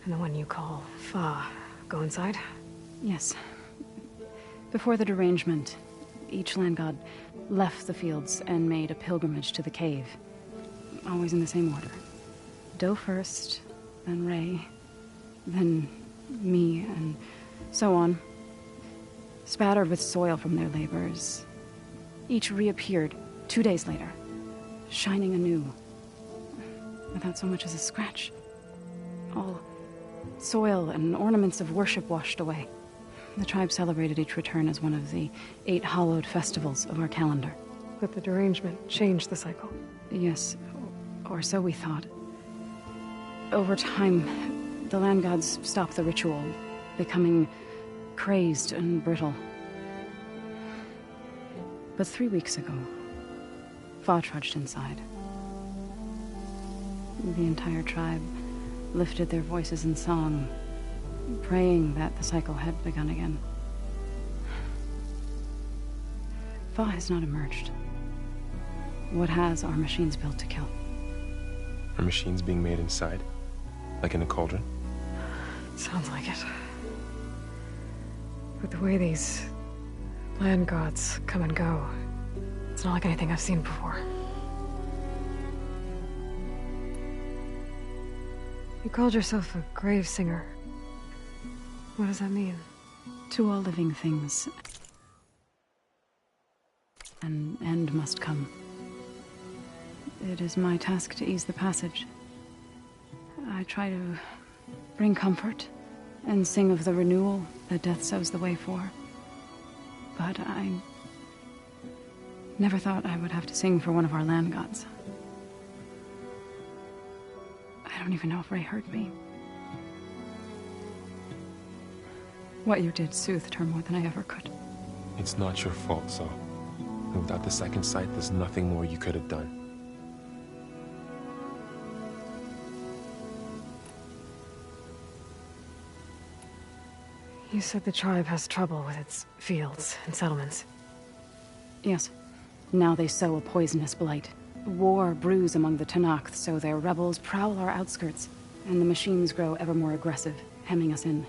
and the one you call Fa go inside? Yes. Before the derangement, each land god left the fields and made a pilgrimage to the cave. Always in the same order. Do first, then Ray, then me, and so on. Spattered with soil from their labors. Each reappeared 2 days later, shining anew. Without so much as a scratch. All soil and ornaments of worship washed away. The tribe celebrated each return as one of the 8 hallowed festivals of our calendar. But the derangement changed the cycle. Yes, or so we thought. Over time, the land gods stopped the ritual, becoming crazed and brittle. But 3 weeks ago, Fa trudged inside. The entire tribe lifted their voices in song, praying that the cycle had begun again. Fa has not emerged. What has are machines built to kill. Are machines being made inside? Like in a cauldron? Sounds like it. But the way these land gods come and go, it's not like anything I've seen before. You called yourself a grave singer. What does that mean? To all living things, an end must come. It is my task to ease the passage. I try to bring comfort and sing of the renewal that death sows the way for. But I never thought I would have to sing for one of our land gods. I don't even know if Ray heard me. What you did soothed her more than I ever could. It's not your fault, Saul. And without the second sight, there's nothing more you could have done. You said the tribe has trouble with its fields and settlements. Yes. Now they sow a poisonous blight. War brews among the Tenakth, so their rebels prowl our outskirts, and the machines grow ever more aggressive, hemming us in,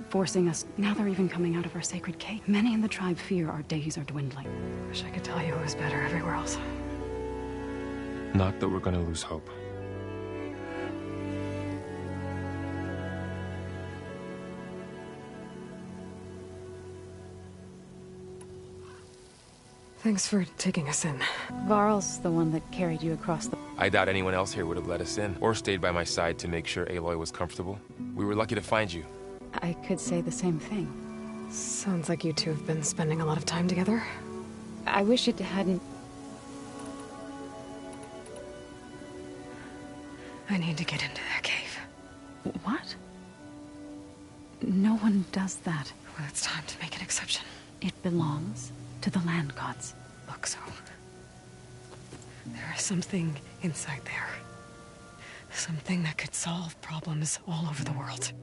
forcing us. Now they're even coming out of our sacred cave. Many in the tribe fear our days are dwindling. Wish I could tell you it was better everywhere else. Not that we're gonna lose hope. Thanks for taking us in. Varl's the one that carried you across the... I doubt anyone else here would have let us in, or stayed by my side to make sure Aloy was comfortable. We were lucky to find you. I could say the same thing. Sounds like you two have been spending a lot of time together. I wish it hadn't... I need to get into their cave. What? No one does that. Well, it's time to make an exception. It belongs to the land gods. Look, so there is something inside there. Something that could solve problems all over the world.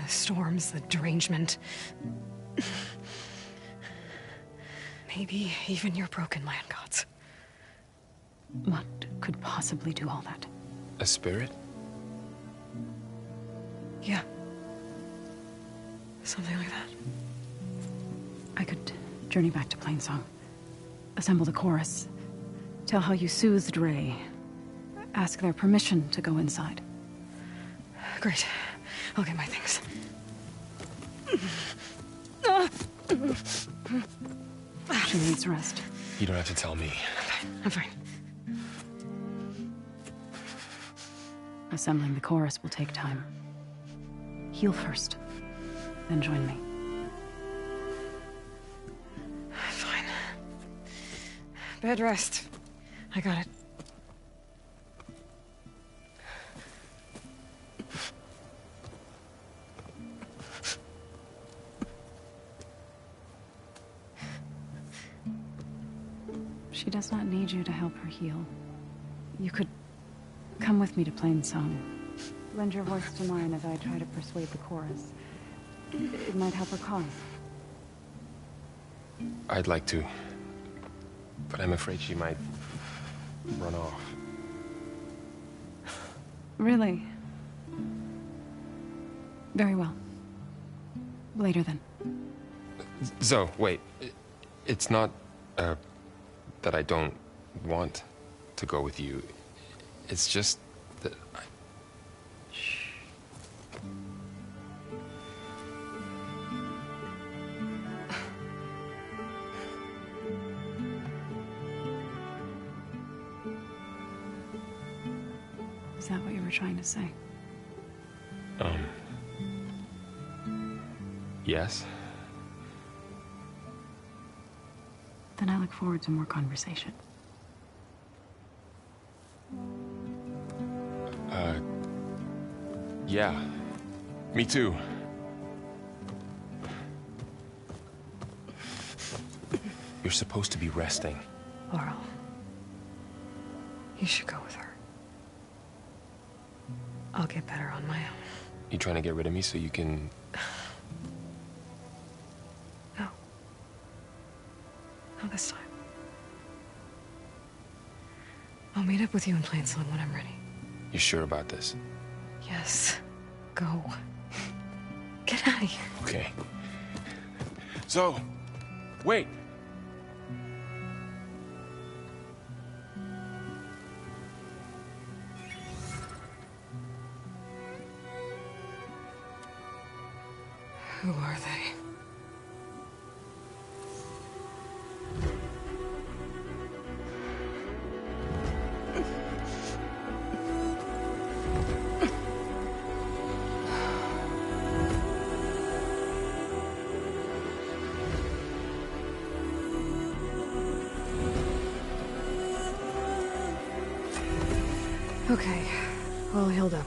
The storms, the derangement. Maybe even your broken land gods. What could possibly do all that? A spirit? Yeah. Something like that. I could journey back to Plainsong. Assemble the chorus. Tell how you soothed Ray. Ask their permission to go inside. Great. I'll get my things. She needs rest. You don't have to tell me. I'm fine. Assembling the chorus will take time. Heal first, then join me. Fine. Bed rest. I got it. She does not need you to help her heal. You could come with me to Plainsong. Lend your voice to mine as I try to persuade the chorus. It might help her cause. I'd like to, but I'm afraid she might run off. Really? Very well. Later then. Zoe, wait. It's not, that I don't want to go with you. It's just that I... Shh. Is that what you were trying to say? Yes? Then I look forward to more conversation. Yeah. Me too. You're supposed to be resting. Laurel, you should go with her. I'll get better on my own. You trying to get rid of me so you can... No. Not this time. I'll meet up with you in Plainsong when I'm ready. You sure about this? Yes. Go. Get out of here. Okay. Zoe, wait! Who are they? Okay, all healed up.